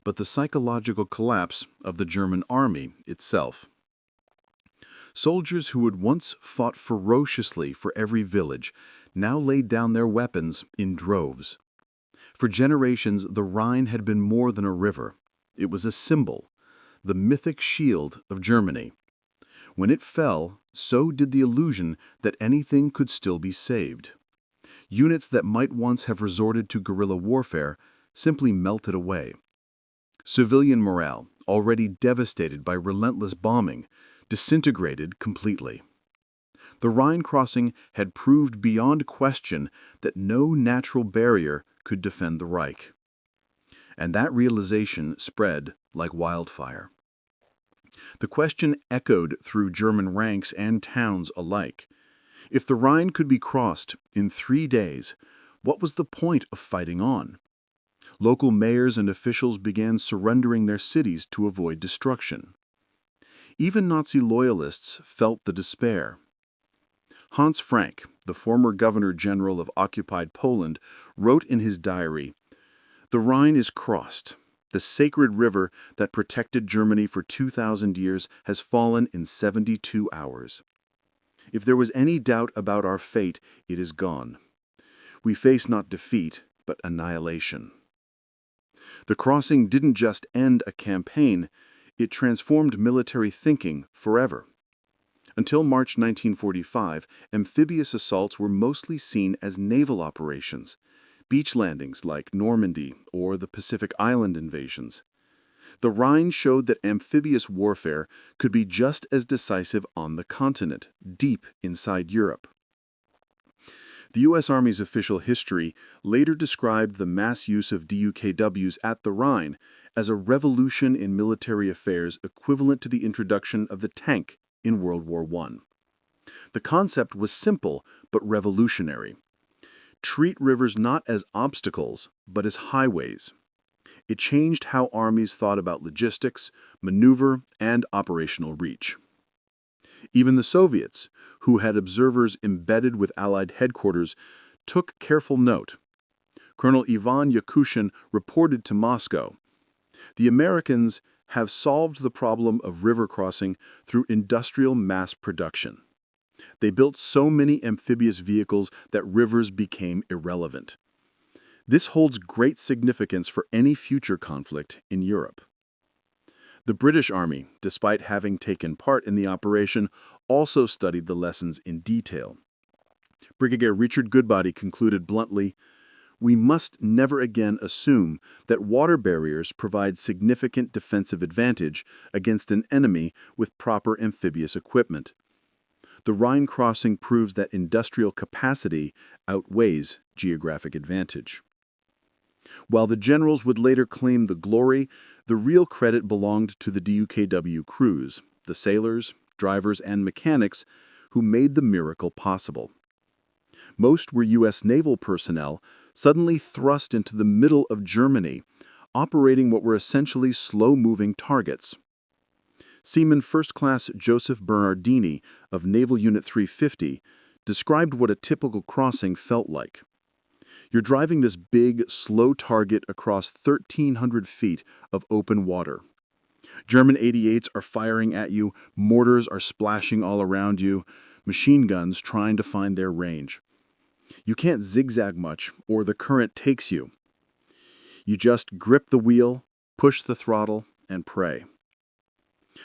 but the psychological collapse of the German army itself. Soldiers who had once fought ferociously for every village now laid down their weapons in droves. For generations, the Rhine had been more than a river. It was a symbol, the mythic shield of Germany. When it fell, so did the illusion that anything could still be saved. Units that might once have resorted to guerrilla warfare simply melted away. Civilian morale, already devastated by relentless bombing, disintegrated completely. The Rhine crossing had proved beyond question that no natural barrier could defend the Reich. And that realization spread like wildfire. The question echoed through German ranks and towns alike. If the Rhine could be crossed in 3 days, what was the point of fighting on? Local mayors and officials began surrendering their cities to avoid destruction. Even Nazi loyalists felt the despair. Hans Frank, the former governor-general of occupied Poland, wrote in his diary, "The Rhine is crossed. The sacred river that protected Germany for 2,000 years has fallen in 72 hours. If there was any doubt about our fate, it is gone. We face not defeat, but annihilation." The crossing didn't just end a campaign, it transformed military thinking forever. Until March 1945, amphibious assaults were mostly seen as naval operations, beach landings like Normandy or the Pacific Island invasions. The Rhine showed that amphibious warfare could be just as decisive on the continent, deep inside Europe. The U.S. Army's official history later described the mass use of DUKWs at the Rhine as a revolution in military affairs equivalent to the introduction of the tank in World War I. The concept was simple but revolutionary. Treat rivers not as obstacles, but as highways. It changed how armies thought about logistics, maneuver, and operational reach. Even the Soviets, who had observers embedded with Allied headquarters, took careful note. Colonel Ivan Yakushin reported to Moscow, "The Americans have solved the problem of river crossing through industrial mass production. They built so many amphibious vehicles that rivers became irrelevant. This holds great significance for any future conflict in Europe. The British Army, despite having taken part in the operation, also studied the lessons in detail. Brigadier Richard Goodbody concluded bluntly, "We must never again assume that water barriers provide significant defensive advantage against an enemy with proper amphibious equipment. The Rhine crossing proves that industrial capacity outweighs geographic advantage." While the generals would later claim the glory, the real credit belonged to the DUKW crews, the sailors, drivers, and mechanics who made the miracle possible. Most were U.S. naval personnel suddenly thrust into the middle of Germany, operating what were essentially slow-moving targets. Seaman First Class Joseph Bernardini of Naval Unit 350 described what a typical crossing felt like. You're driving this big, slow target across 1,300 feet of open water. German 88s are firing at you, mortars are splashing all around you, machine guns trying to find their range. You can't zigzag much, or the current takes you. You just grip the wheel, push the throttle, and pray.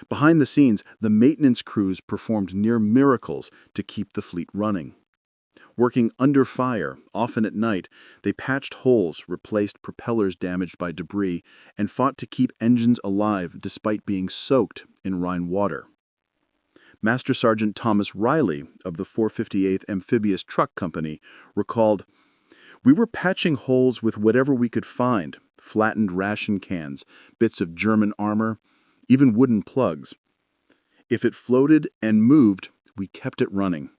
Behind the scenes, the maintenance crews performed near miracles to keep the fleet running. Working under fire, often at night, they patched holes, replaced propellers damaged by debris, and fought to keep engines alive despite being soaked in Rhine water. Master Sergeant Thomas Riley of the 458th Amphibious Truck Company recalled, "We were patching holes with whatever we could find, flattened ration cans, bits of German armor, even wooden plugs. If it floated and moved, we kept it running."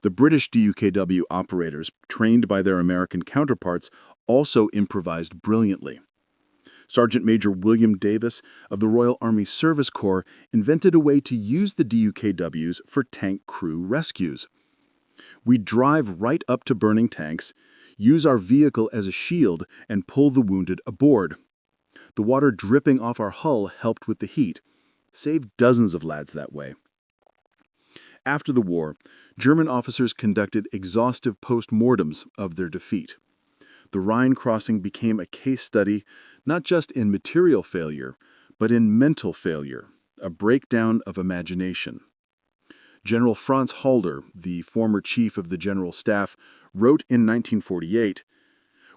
The British DUKW operators, trained by their American counterparts, also improvised brilliantly. Sergeant Major William Davis of the Royal Army Service Corps invented a way to use the DUKWs for tank crew rescues. "We'd drive right up to burning tanks, use our vehicle as a shield, and pull the wounded aboard. The water dripping off our hull helped with the heat. Saved dozens of lads that way." After the war, German officers conducted exhaustive post-mortems of their defeat. The Rhine crossing became a case study not just in material failure, but in mental failure, a breakdown of imagination. General Franz Halder, the former chief of the General Staff, wrote in 1948,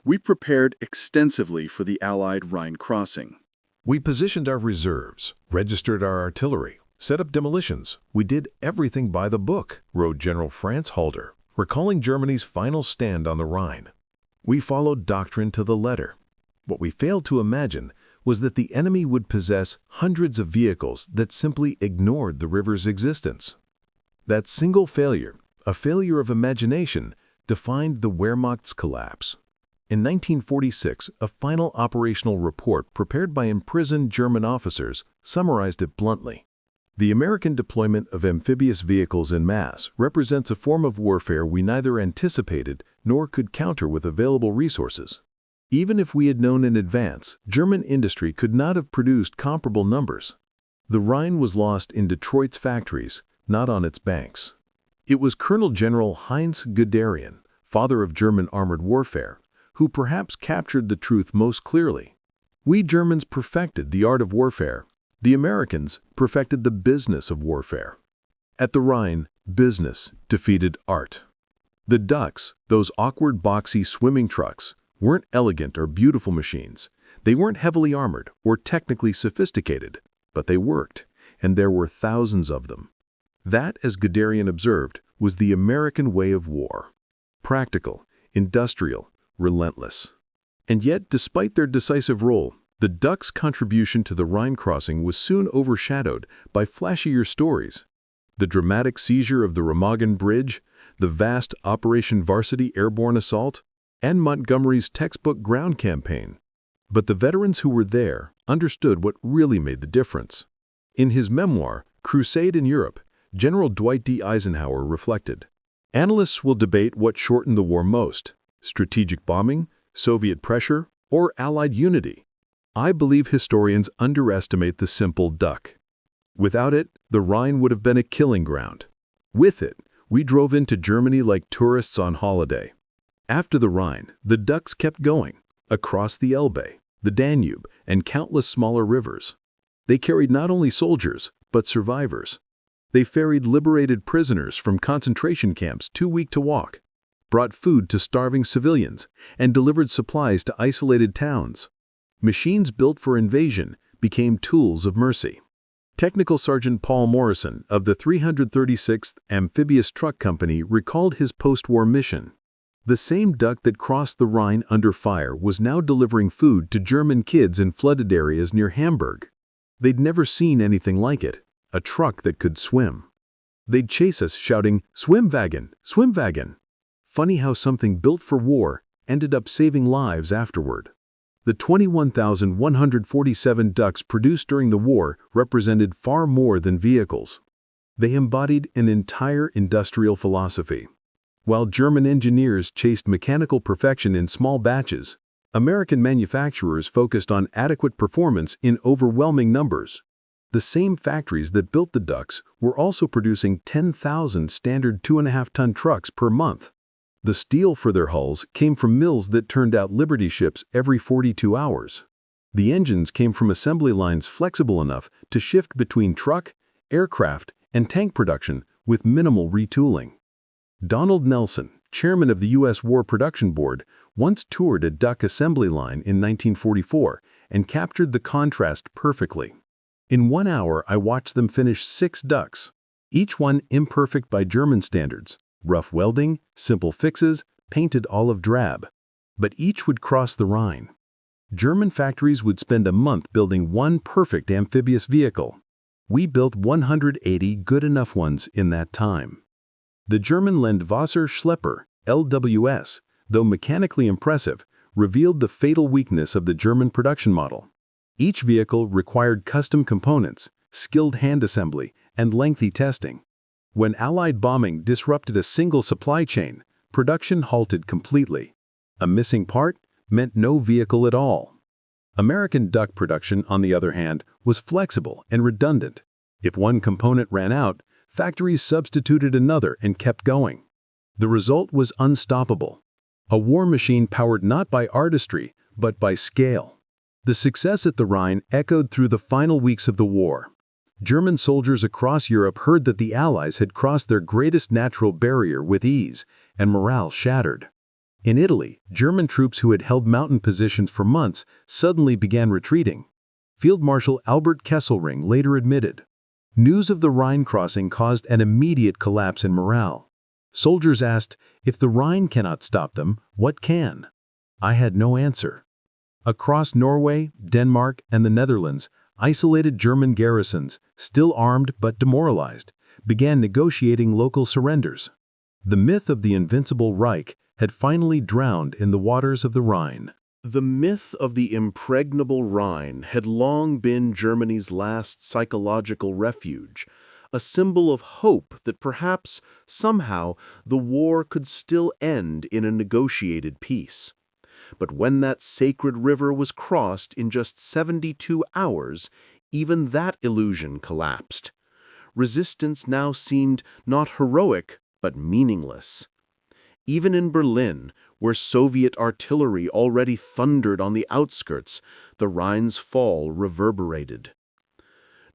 "We prepared extensively for the Allied Rhine crossing. We positioned our reserves, registered our artillery, set up demolitions. We did everything by the book," wrote General Franz Halder, recalling Germany's final stand on the Rhine. "We followed doctrine to the letter. What we failed to imagine was that the enemy would possess hundreds of vehicles that simply ignored the river's existence." That single failure, a failure of imagination, defined the Wehrmacht's collapse. In 1946, a final operational report prepared by imprisoned German officers summarized it bluntly. "The American deployment of amphibious vehicles en masse represents a form of warfare we neither anticipated nor could counter with available resources. Even if we had known in advance, German industry could not have produced comparable numbers. The Rhine was lost in Detroit's factories, not on its banks." It was Colonel General Heinz Guderian, father of German armored warfare, who perhaps captured the truth most clearly. "We Germans perfected the art of warfare. The Americans perfected the business of warfare." At the Rhine, business defeated art. The Ducks, those awkward boxy swimming trucks, weren't elegant or beautiful machines. They weren't heavily armored or technically sophisticated, but they worked, and there were thousands of them. That, as Guderian observed, was the American way of war. Practical, industrial, relentless. And yet, despite their decisive role, the Ducks' contribution to the Rhine crossing was soon overshadowed by flashier stories. The dramatic seizure of the Remagen Bridge, the vast Operation Varsity airborne assault, and Montgomery's textbook ground campaign. But the veterans who were there understood what really made the difference. In his memoir, Crusade in Europe, General Dwight D. Eisenhower reflected, "Analysts will debate what shortened the war most: strategic bombing, Soviet pressure, or Allied unity. I believe historians underestimate the simple duck. Without it, the Rhine would have been a killing ground. With it, we drove into Germany like tourists on holiday. After the Rhine, the ducks kept going, across the Elbe, the Danube, and countless smaller rivers. They carried not only soldiers, but survivors. They ferried liberated prisoners from concentration camps too weak to walk, brought food to starving civilians, and delivered supplies to isolated towns. Machines built for invasion became tools of mercy. Technical Sergeant Paul Morrison of the 336th Amphibious Truck Company recalled his post-war mission. The same duck that crossed the Rhine under fire was now delivering food to German kids in flooded areas near Hamburg. They'd never seen anything like it, a truck that could swim. They'd chase us shouting, "Schwimmwagen, Schwimmwagen." Funny how something built for war ended up saving lives afterward. The 21,147 ducks produced during the war represented far more than vehicles. They embodied an entire industrial philosophy. While German engineers chased mechanical perfection in small batches, American manufacturers focused on adequate performance in overwhelming numbers. The same factories that built the ducks were also producing 10,000 standard 2.5-ton trucks per month. The steel for their hulls came from mills that turned out Liberty ships every 42 hours. The engines came from assembly lines flexible enough to shift between truck, aircraft, and tank production with minimal retooling. Donald Nelson, chairman of the U.S. War Production Board, once toured a duck assembly line in 1944 and captured the contrast perfectly. In 1 hour, I watched them finish 6 ducks, each one imperfect by German standards. Rough welding, simple fixes, painted olive drab. But each would cross the Rhine. German factories would spend a month building one perfect amphibious vehicle. We built 180 good enough ones in that time. The German Landwasser Schlepper, LWS, though mechanically impressive, revealed the fatal weakness of the German production model. Each vehicle required custom components, skilled hand assembly, and lengthy testing. When Allied bombing disrupted a single supply chain, production halted completely. A missing part meant no vehicle at all. American duck production, on the other hand, was flexible and redundant. If one component ran out, factories substituted another and kept going. The result was unstoppable. A war machine powered not by artistry, but by scale. The success at the Rhine echoed through the final weeks of the war. German soldiers across Europe heard that the Allies had crossed their greatest natural barrier with ease, and morale shattered. In Italy, German troops who had held mountain positions for months suddenly began retreating. Field Marshal Albert Kesselring later admitted, "News of the Rhine crossing caused an immediate collapse in morale. Soldiers asked, if the Rhine cannot stop them, what can? I had no answer." Across Norway, Denmark, and the Netherlands, isolated German garrisons, still armed but demoralized, began negotiating local surrenders. The myth of the invincible Reich had finally drowned in the waters of the Rhine. The myth of the impregnable Rhine had long been Germany's last psychological refuge, a symbol of hope that perhaps, somehow, the war could still end in a negotiated peace. But when that sacred river was crossed in just 72 hours, even that illusion collapsed. Resistance now seemed not heroic, but meaningless. Even in Berlin, where Soviet artillery already thundered on the outskirts, the Rhine's fall reverberated.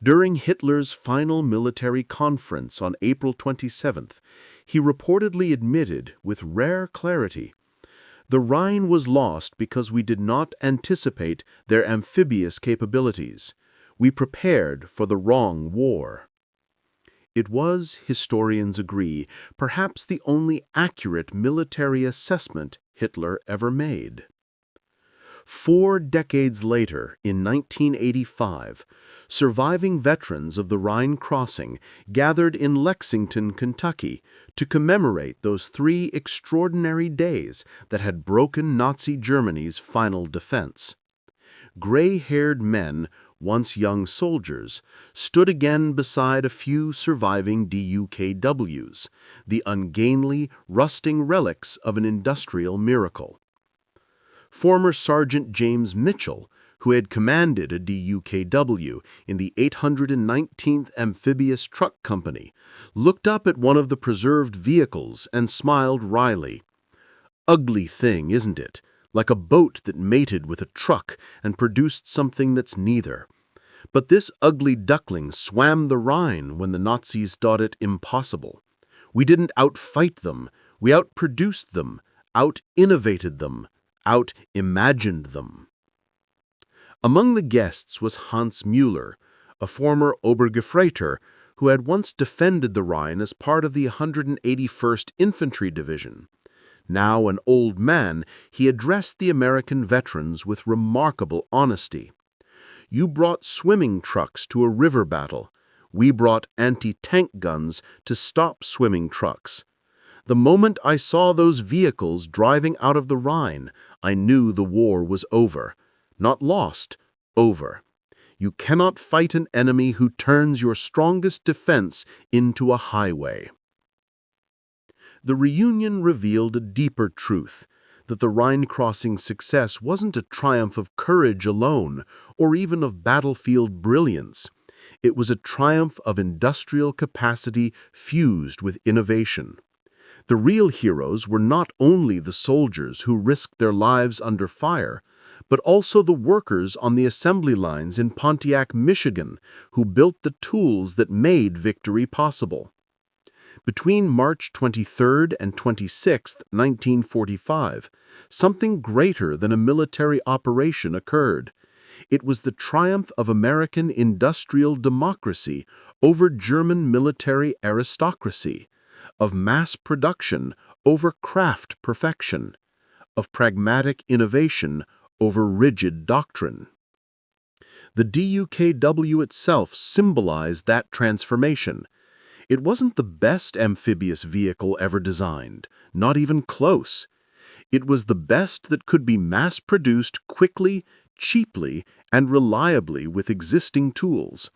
During Hitler's final military conference on April 27th, he reportedly admitted with rare clarity, "The Rhine was lost because we did not anticipate their amphibious capabilities. We prepared for the wrong war." It was, historians agree, perhaps the only accurate military assessment Hitler ever made. 4 decades later, in 1985, surviving veterans of the Rhine crossing gathered in Lexington, Kentucky, to commemorate those 3 extraordinary days that had broken Nazi Germany's final defense. Gray-haired men, once young soldiers, stood again beside a few surviving DUKWs, the ungainly, rusting relics of an industrial miracle. Former Sergeant James Mitchell, who had commanded a DUKW in the 819th Amphibious Truck Company, looked up at one of the preserved vehicles and smiled wryly. "Ugly thing, isn't it? Like a boat that mated with a truck and produced something that's neither. But this ugly duckling swam the Rhine when the Nazis thought it impossible. We didn't outfight them, we outproduced them, out-innovated them, out-imagined them." Among the guests was Hans Müller, a former Obergefreiter who had once defended the Rhine as part of the 181st Infantry Division. Now an old man, he addressed the American veterans with remarkable honesty. "You brought swimming trucks to a river battle. We brought anti-tank guns to stop swimming trucks. The moment I saw those vehicles driving out of the Rhine, I knew the war was over. Not lost, over. You cannot fight an enemy who turns your strongest defense into a highway." The reunion revealed a deeper truth, that the Rhine crossing success wasn't a triumph of courage alone, or even of battlefield brilliance. It was a triumph of industrial capacity fused with innovation. The real heroes were not only the soldiers who risked their lives under fire, but also the workers on the assembly lines in Pontiac, Michigan, who built the tools that made victory possible. Between March 23 and 26, 1945, something greater than a military operation occurred. It was the triumph of American industrial democracy over German military aristocracy, of mass production over craft perfection, of pragmatic innovation over rigid doctrine. The DUKW itself symbolized that transformation. It wasn't the best amphibious vehicle ever designed, not even close. It was the best that could be mass-produced quickly, cheaply, and reliably with existing tools.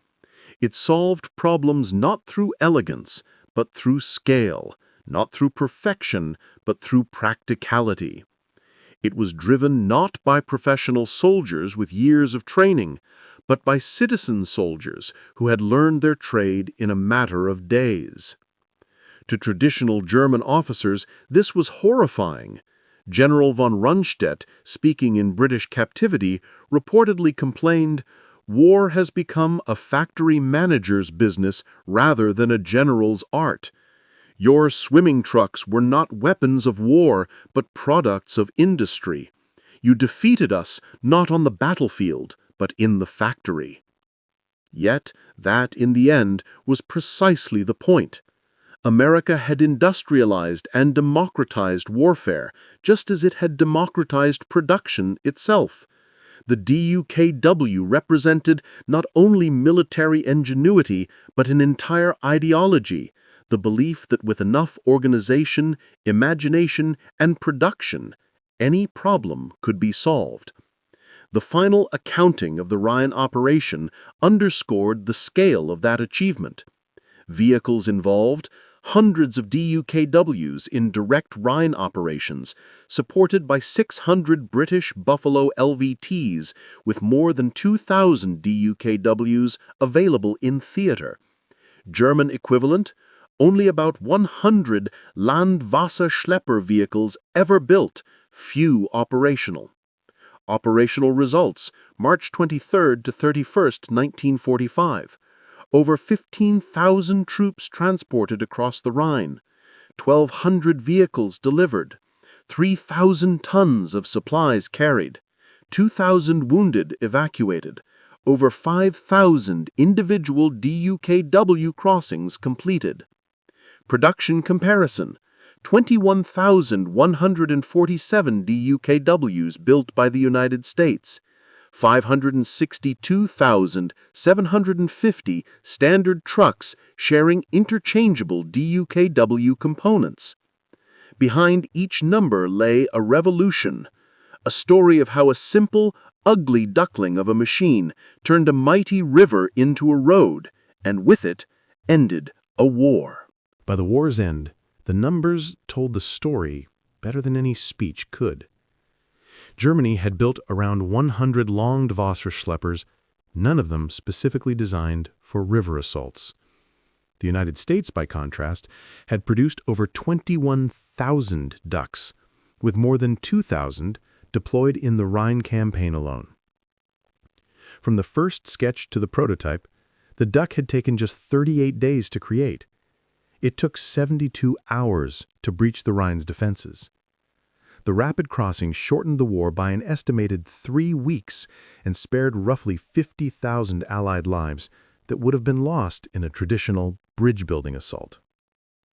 It solved problems not through elegance, but through scale, not through perfection, but through practicality. It was driven not by professional soldiers with years of training, but by citizen soldiers who had learned their trade in a matter of days. To traditional German officers, this was horrifying. General von Rundstedt, speaking in British captivity, reportedly complained, "War has become a factory manager's business rather than a general's art. Your swimming trucks were not weapons of war, but products of industry. You defeated us not on the battlefield, but in the factory." Yet that, in the end, was precisely the point. America had industrialized and democratized warfare, just as it had democratized production itself. The DUKW represented not only military ingenuity, but an entire ideology, the belief that with enough organization, imagination, and production, any problem could be solved. The final accounting of the Rhine operation underscored the scale of that achievement. Vehicles involved, hundreds of DUKWs in direct Rhine operations, supported by 600 British Buffalo LVTs with more than 2,000 DUKWs available in theater. German equivalent, only about 100 Landwasserschlepper vehicles ever built, few operational. Operational results, March 23 to 31, 1945. Over 15,000 troops transported across the Rhine, 1,200 vehicles delivered, 3,000 tons of supplies carried, 2,000 wounded evacuated, over 5,000 individual DUKW crossings completed. Production comparison, 21,147 DUKWs built by the United States, 562,750 standard trucks sharing interchangeable DUKW components. Behind each number lay a revolution, a story of how a simple, ugly duckling of a machine turned a mighty river into a road, and with it ended a war. By the war's end, the numbers told the story better than any speech could. Germany had built around 100 long Wasserschleppers, none of them specifically designed for river assaults. The United States, by contrast, had produced over 21,000 ducks, with more than 2,000 deployed in the Rhine campaign alone. From the first sketch to the prototype, the duck had taken just 38 days to create. It took 72 hours to breach the Rhine's defenses. The rapid crossing shortened the war by an estimated 3 weeks and spared roughly 50,000 Allied lives that would have been lost in a traditional bridge-building assault.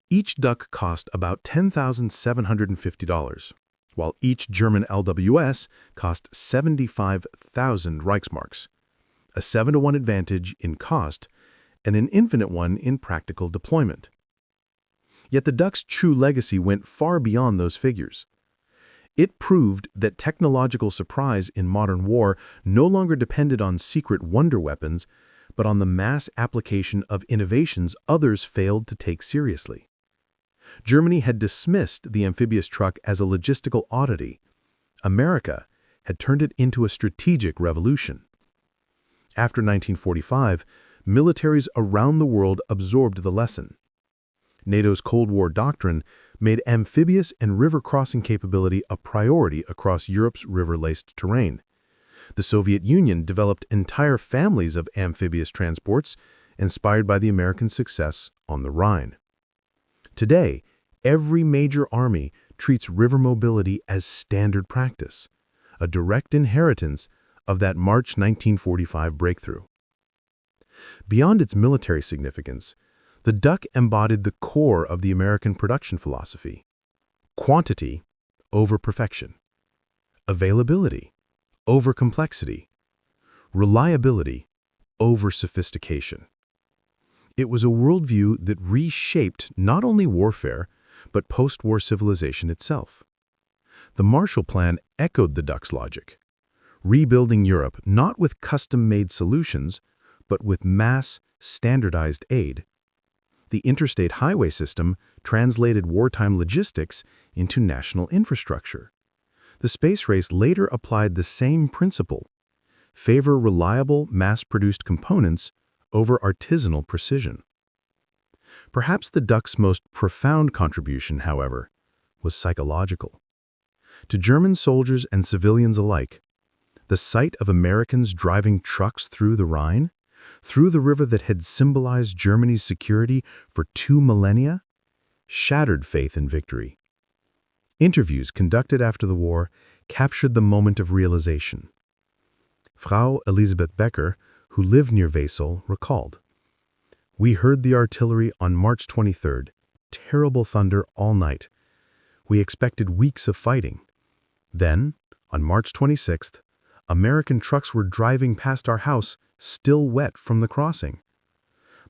Each duck cost about $10,750, while each German LWS cost 75,000 Reichsmarks, a 7-to-1 advantage in cost and an infinite one in practical deployment. Yet the duck's true legacy went far beyond those figures. It proved that technological surprise in modern war no longer depended on secret wonder weapons, but on the mass application of innovations others failed to take seriously. Germany had dismissed the amphibious truck as a logistical oddity. America had turned it into a strategic revolution. After 1945, militaries around the world absorbed the lesson. NATO's Cold War doctrine made amphibious and river crossing capability a priority across Europe's river-laced terrain. The Soviet Union developed entire families of amphibious transports, inspired by the American success on the Rhine. Today, every major army treats river mobility as standard practice, a direct inheritance of that March 1945 breakthrough. Beyond its military significance, the duck embodied the core of the American production philosophy: quantity over perfection, availability over complexity, reliability over sophistication. It was a worldview that reshaped not only warfare, but post-war civilization itself. The Marshall Plan echoed the duck's logic, rebuilding Europe not with custom-made solutions, but with mass, standardized aid. The interstate highway system translated wartime logistics into national infrastructure. The space race later applied the same principle: favor reliable, mass-produced components over artisanal precision. Perhaps the duck's most profound contribution, however, was psychological. To German soldiers and civilians alike, the sight of Americans driving trucks through the Rhine, through the river that had symbolized Germany's security for 2 millennia, shattered faith in victory. Interviews conducted after the war captured the moment of realization. Frau Elisabeth Becker, who lived near Wesel, recalled, "We heard the artillery on March 23rd, terrible thunder all night. We expected weeks of fighting. Then, on March 26th, American trucks were driving past our house, still wet from the crossing.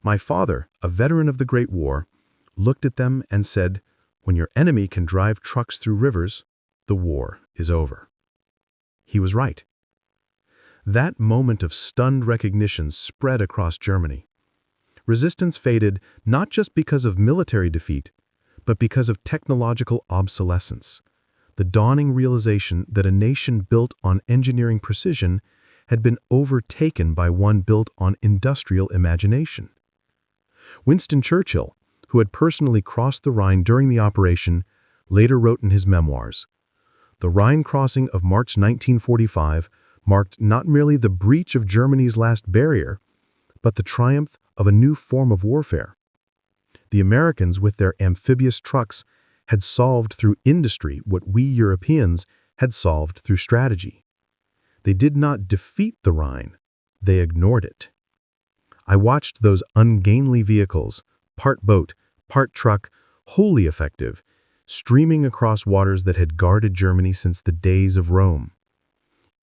My father, a veteran of the Great War, looked at them and said, 'When your enemy can drive trucks through rivers, the war is over.'" He was right. That moment of stunned recognition spread across Germany. Resistance faded not just because of military defeat, but because of technological obsolescence. The dawning realization that a nation built on engineering precision had been overtaken by one built on industrial imagination. Winston Churchill, who had personally crossed the Rhine during the operation, later wrote in his memoirs, "The Rhine crossing of March 1945 marked not merely the breach of Germany's last barrier, but the triumph of a new form of warfare. The Americans, with their amphibious trucks, had solved through industry what we Europeans had solved through strategy. They did not defeat the Rhine, they ignored it." I watched those ungainly vehicles, part boat, part truck, wholly effective, streaming across waters that had guarded Germany since the days of Rome.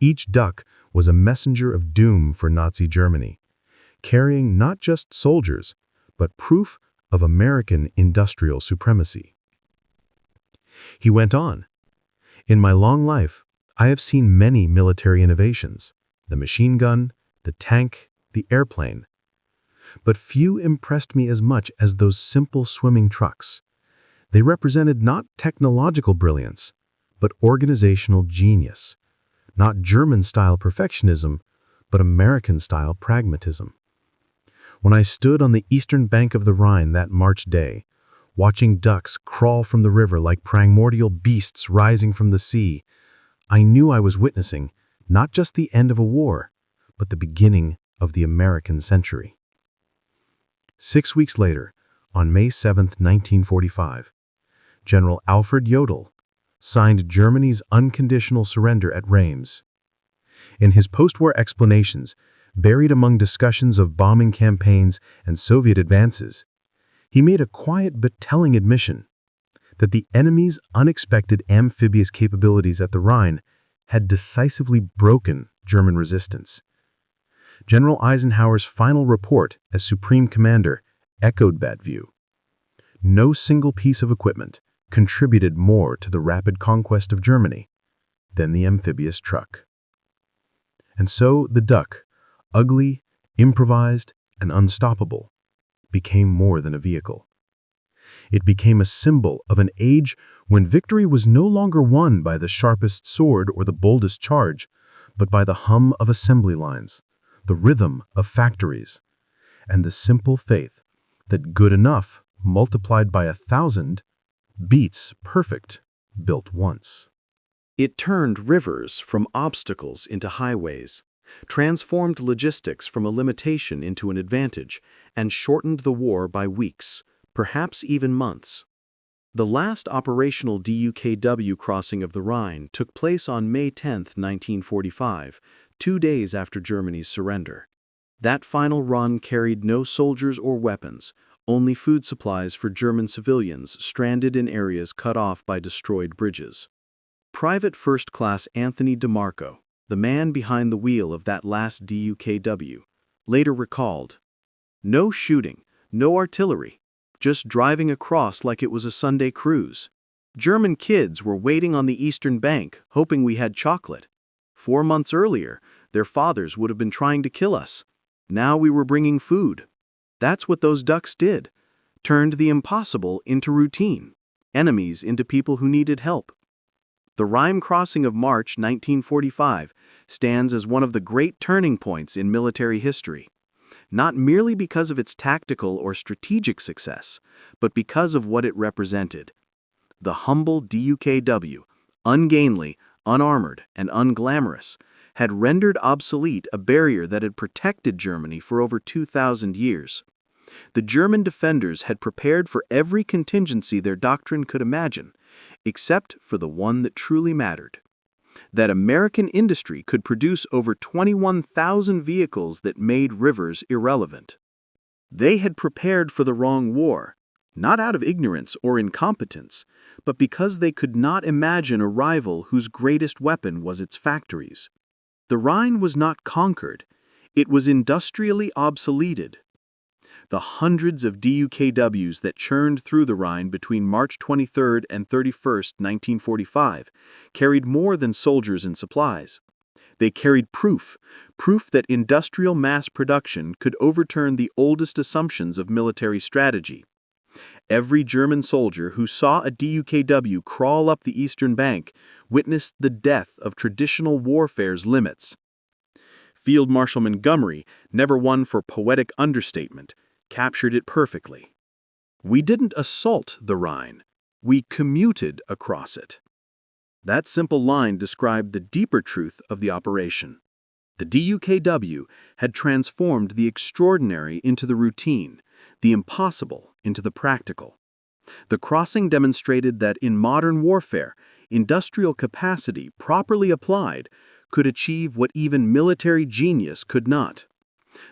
Each duck was a messenger of doom for Nazi Germany, carrying not just soldiers, but proof of American industrial supremacy. He went on, "In my long life, I have seen many military innovations, the machine gun, the tank, the airplane. But few impressed me as much as those simple swimming trucks. They represented not technological brilliance, but organizational genius, not German-style perfectionism, but American-style pragmatism. When I stood on the eastern bank of the Rhine that March day, watching ducks crawl from the river like primordial beasts rising from the sea, I knew I was witnessing not just the end of a war, but the beginning of the American century. 6 weeks later, on May 7, 1945, General Alfred Jodl signed Germany's unconditional surrender at Reims. In his post-war explanations, buried among discussions of bombing campaigns and Soviet advances, he made a quiet but telling admission that the enemy's unexpected amphibious capabilities at the Rhine had decisively broken German resistance. General Eisenhower's final report as Supreme Commander echoed that view. No single piece of equipment contributed more to the rapid conquest of Germany than the amphibious truck. And so the duck, ugly, improvised, and unstoppable, became more than a vehicle. It became a symbol of an age when victory was no longer won by the sharpest sword or the boldest charge, but by the hum of assembly lines, the rhythm of factories, and the simple faith that good enough multiplied by 1,000 beats perfect built once. It turned rivers from obstacles into highways, transformed logistics from a limitation into an advantage, and shortened the war by weeks, perhaps even months. The last operational DUKW crossing of the Rhine took place on May 10, 1945, 2 days after Germany's surrender. That final run carried no soldiers or weapons, only food supplies for German civilians stranded in areas cut off by destroyed bridges. Private First Class Anthony DeMarco, the man behind the wheel of that last DUKW, later recalled, "No shooting, no artillery, just driving across like it was a Sunday cruise. German kids were waiting on the eastern bank, hoping we had chocolate. 4 months earlier, their fathers would have been trying to kill us. Now we were bringing food. That's what those ducks did, turned the impossible into routine, enemies into people who needed help." The Rhine crossing of March 1945 stands as one of the great turning points in military history, not merely because of its tactical or strategic success, but because of what it represented. The humble DUKW, ungainly, unarmored, and unglamorous, had rendered obsolete a barrier that had protected Germany for over 2,000 years. The German defenders had prepared for every contingency their doctrine could imagine, except for the one that truly mattered: that American industry could produce over 21,000 vehicles that made rivers irrelevant. They had prepared for the wrong war, not out of ignorance or incompetence, but because they could not imagine a rival whose greatest weapon was its factories. The Rhine was not conquered, it was industrially obsoleted. The hundreds of DUKWs that churned through the Rhine between March 23 and 31, 1945, carried more than soldiers and supplies. They carried proof that industrial mass production could overturn the oldest assumptions of military strategy. Every German soldier who saw a DUKW crawl up the eastern bank witnessed the death of traditional warfare's limits. Field Marshal Montgomery, never one for poetic understatement, captured it perfectly. "We didn't assault the Rhine, we commuted across it." That simple line described the deeper truth of the operation. The DUKW had transformed the extraordinary into the routine, the impossible into the practical. The crossing demonstrated that in modern warfare, industrial capacity, properly applied, could achieve what even military genius could not.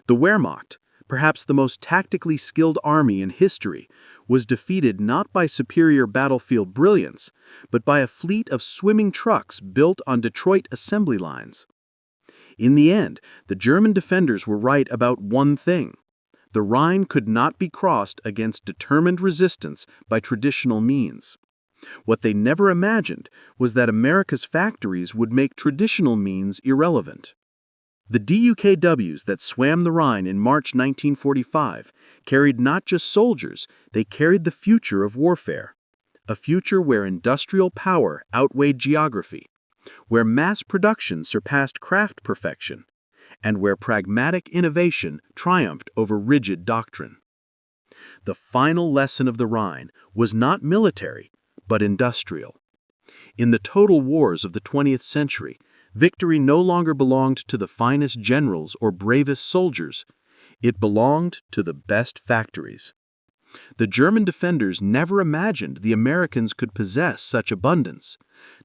The Wehrmacht, perhaps the most tactically skilled army in history, was defeated not by superior battlefield brilliance, but by a fleet of swimming trucks built on Detroit assembly lines. In the end, the German defenders were right about one thing: the Rhine could not be crossed against determined resistance by traditional means. What they never imagined was that America's factories would make traditional means irrelevant. The DUKWs that swam the Rhine in March 1945 carried not just soldiers, they carried the future of warfare, a future where industrial power outweighed geography, where mass production surpassed craft perfection, and where pragmatic innovation triumphed over rigid doctrine. The final lesson of the Rhine was not military, but industrial. In the total wars of the 20th century, victory no longer belonged to the finest generals or bravest soldiers. It belonged to the best factories. The German defenders never imagined the Americans could possess such abundance,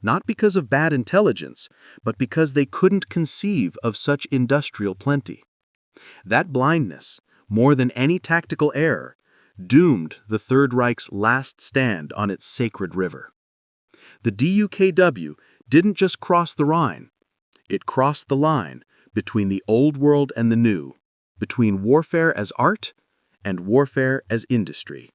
not because of bad intelligence, but because they couldn't conceive of such industrial plenty. That blindness, more than any tactical error, doomed the Third Reich's last stand on its sacred river. The DUKW didn't just cross the Rhine. It crossed the line between the old world and the new, between warfare as art and warfare as industry.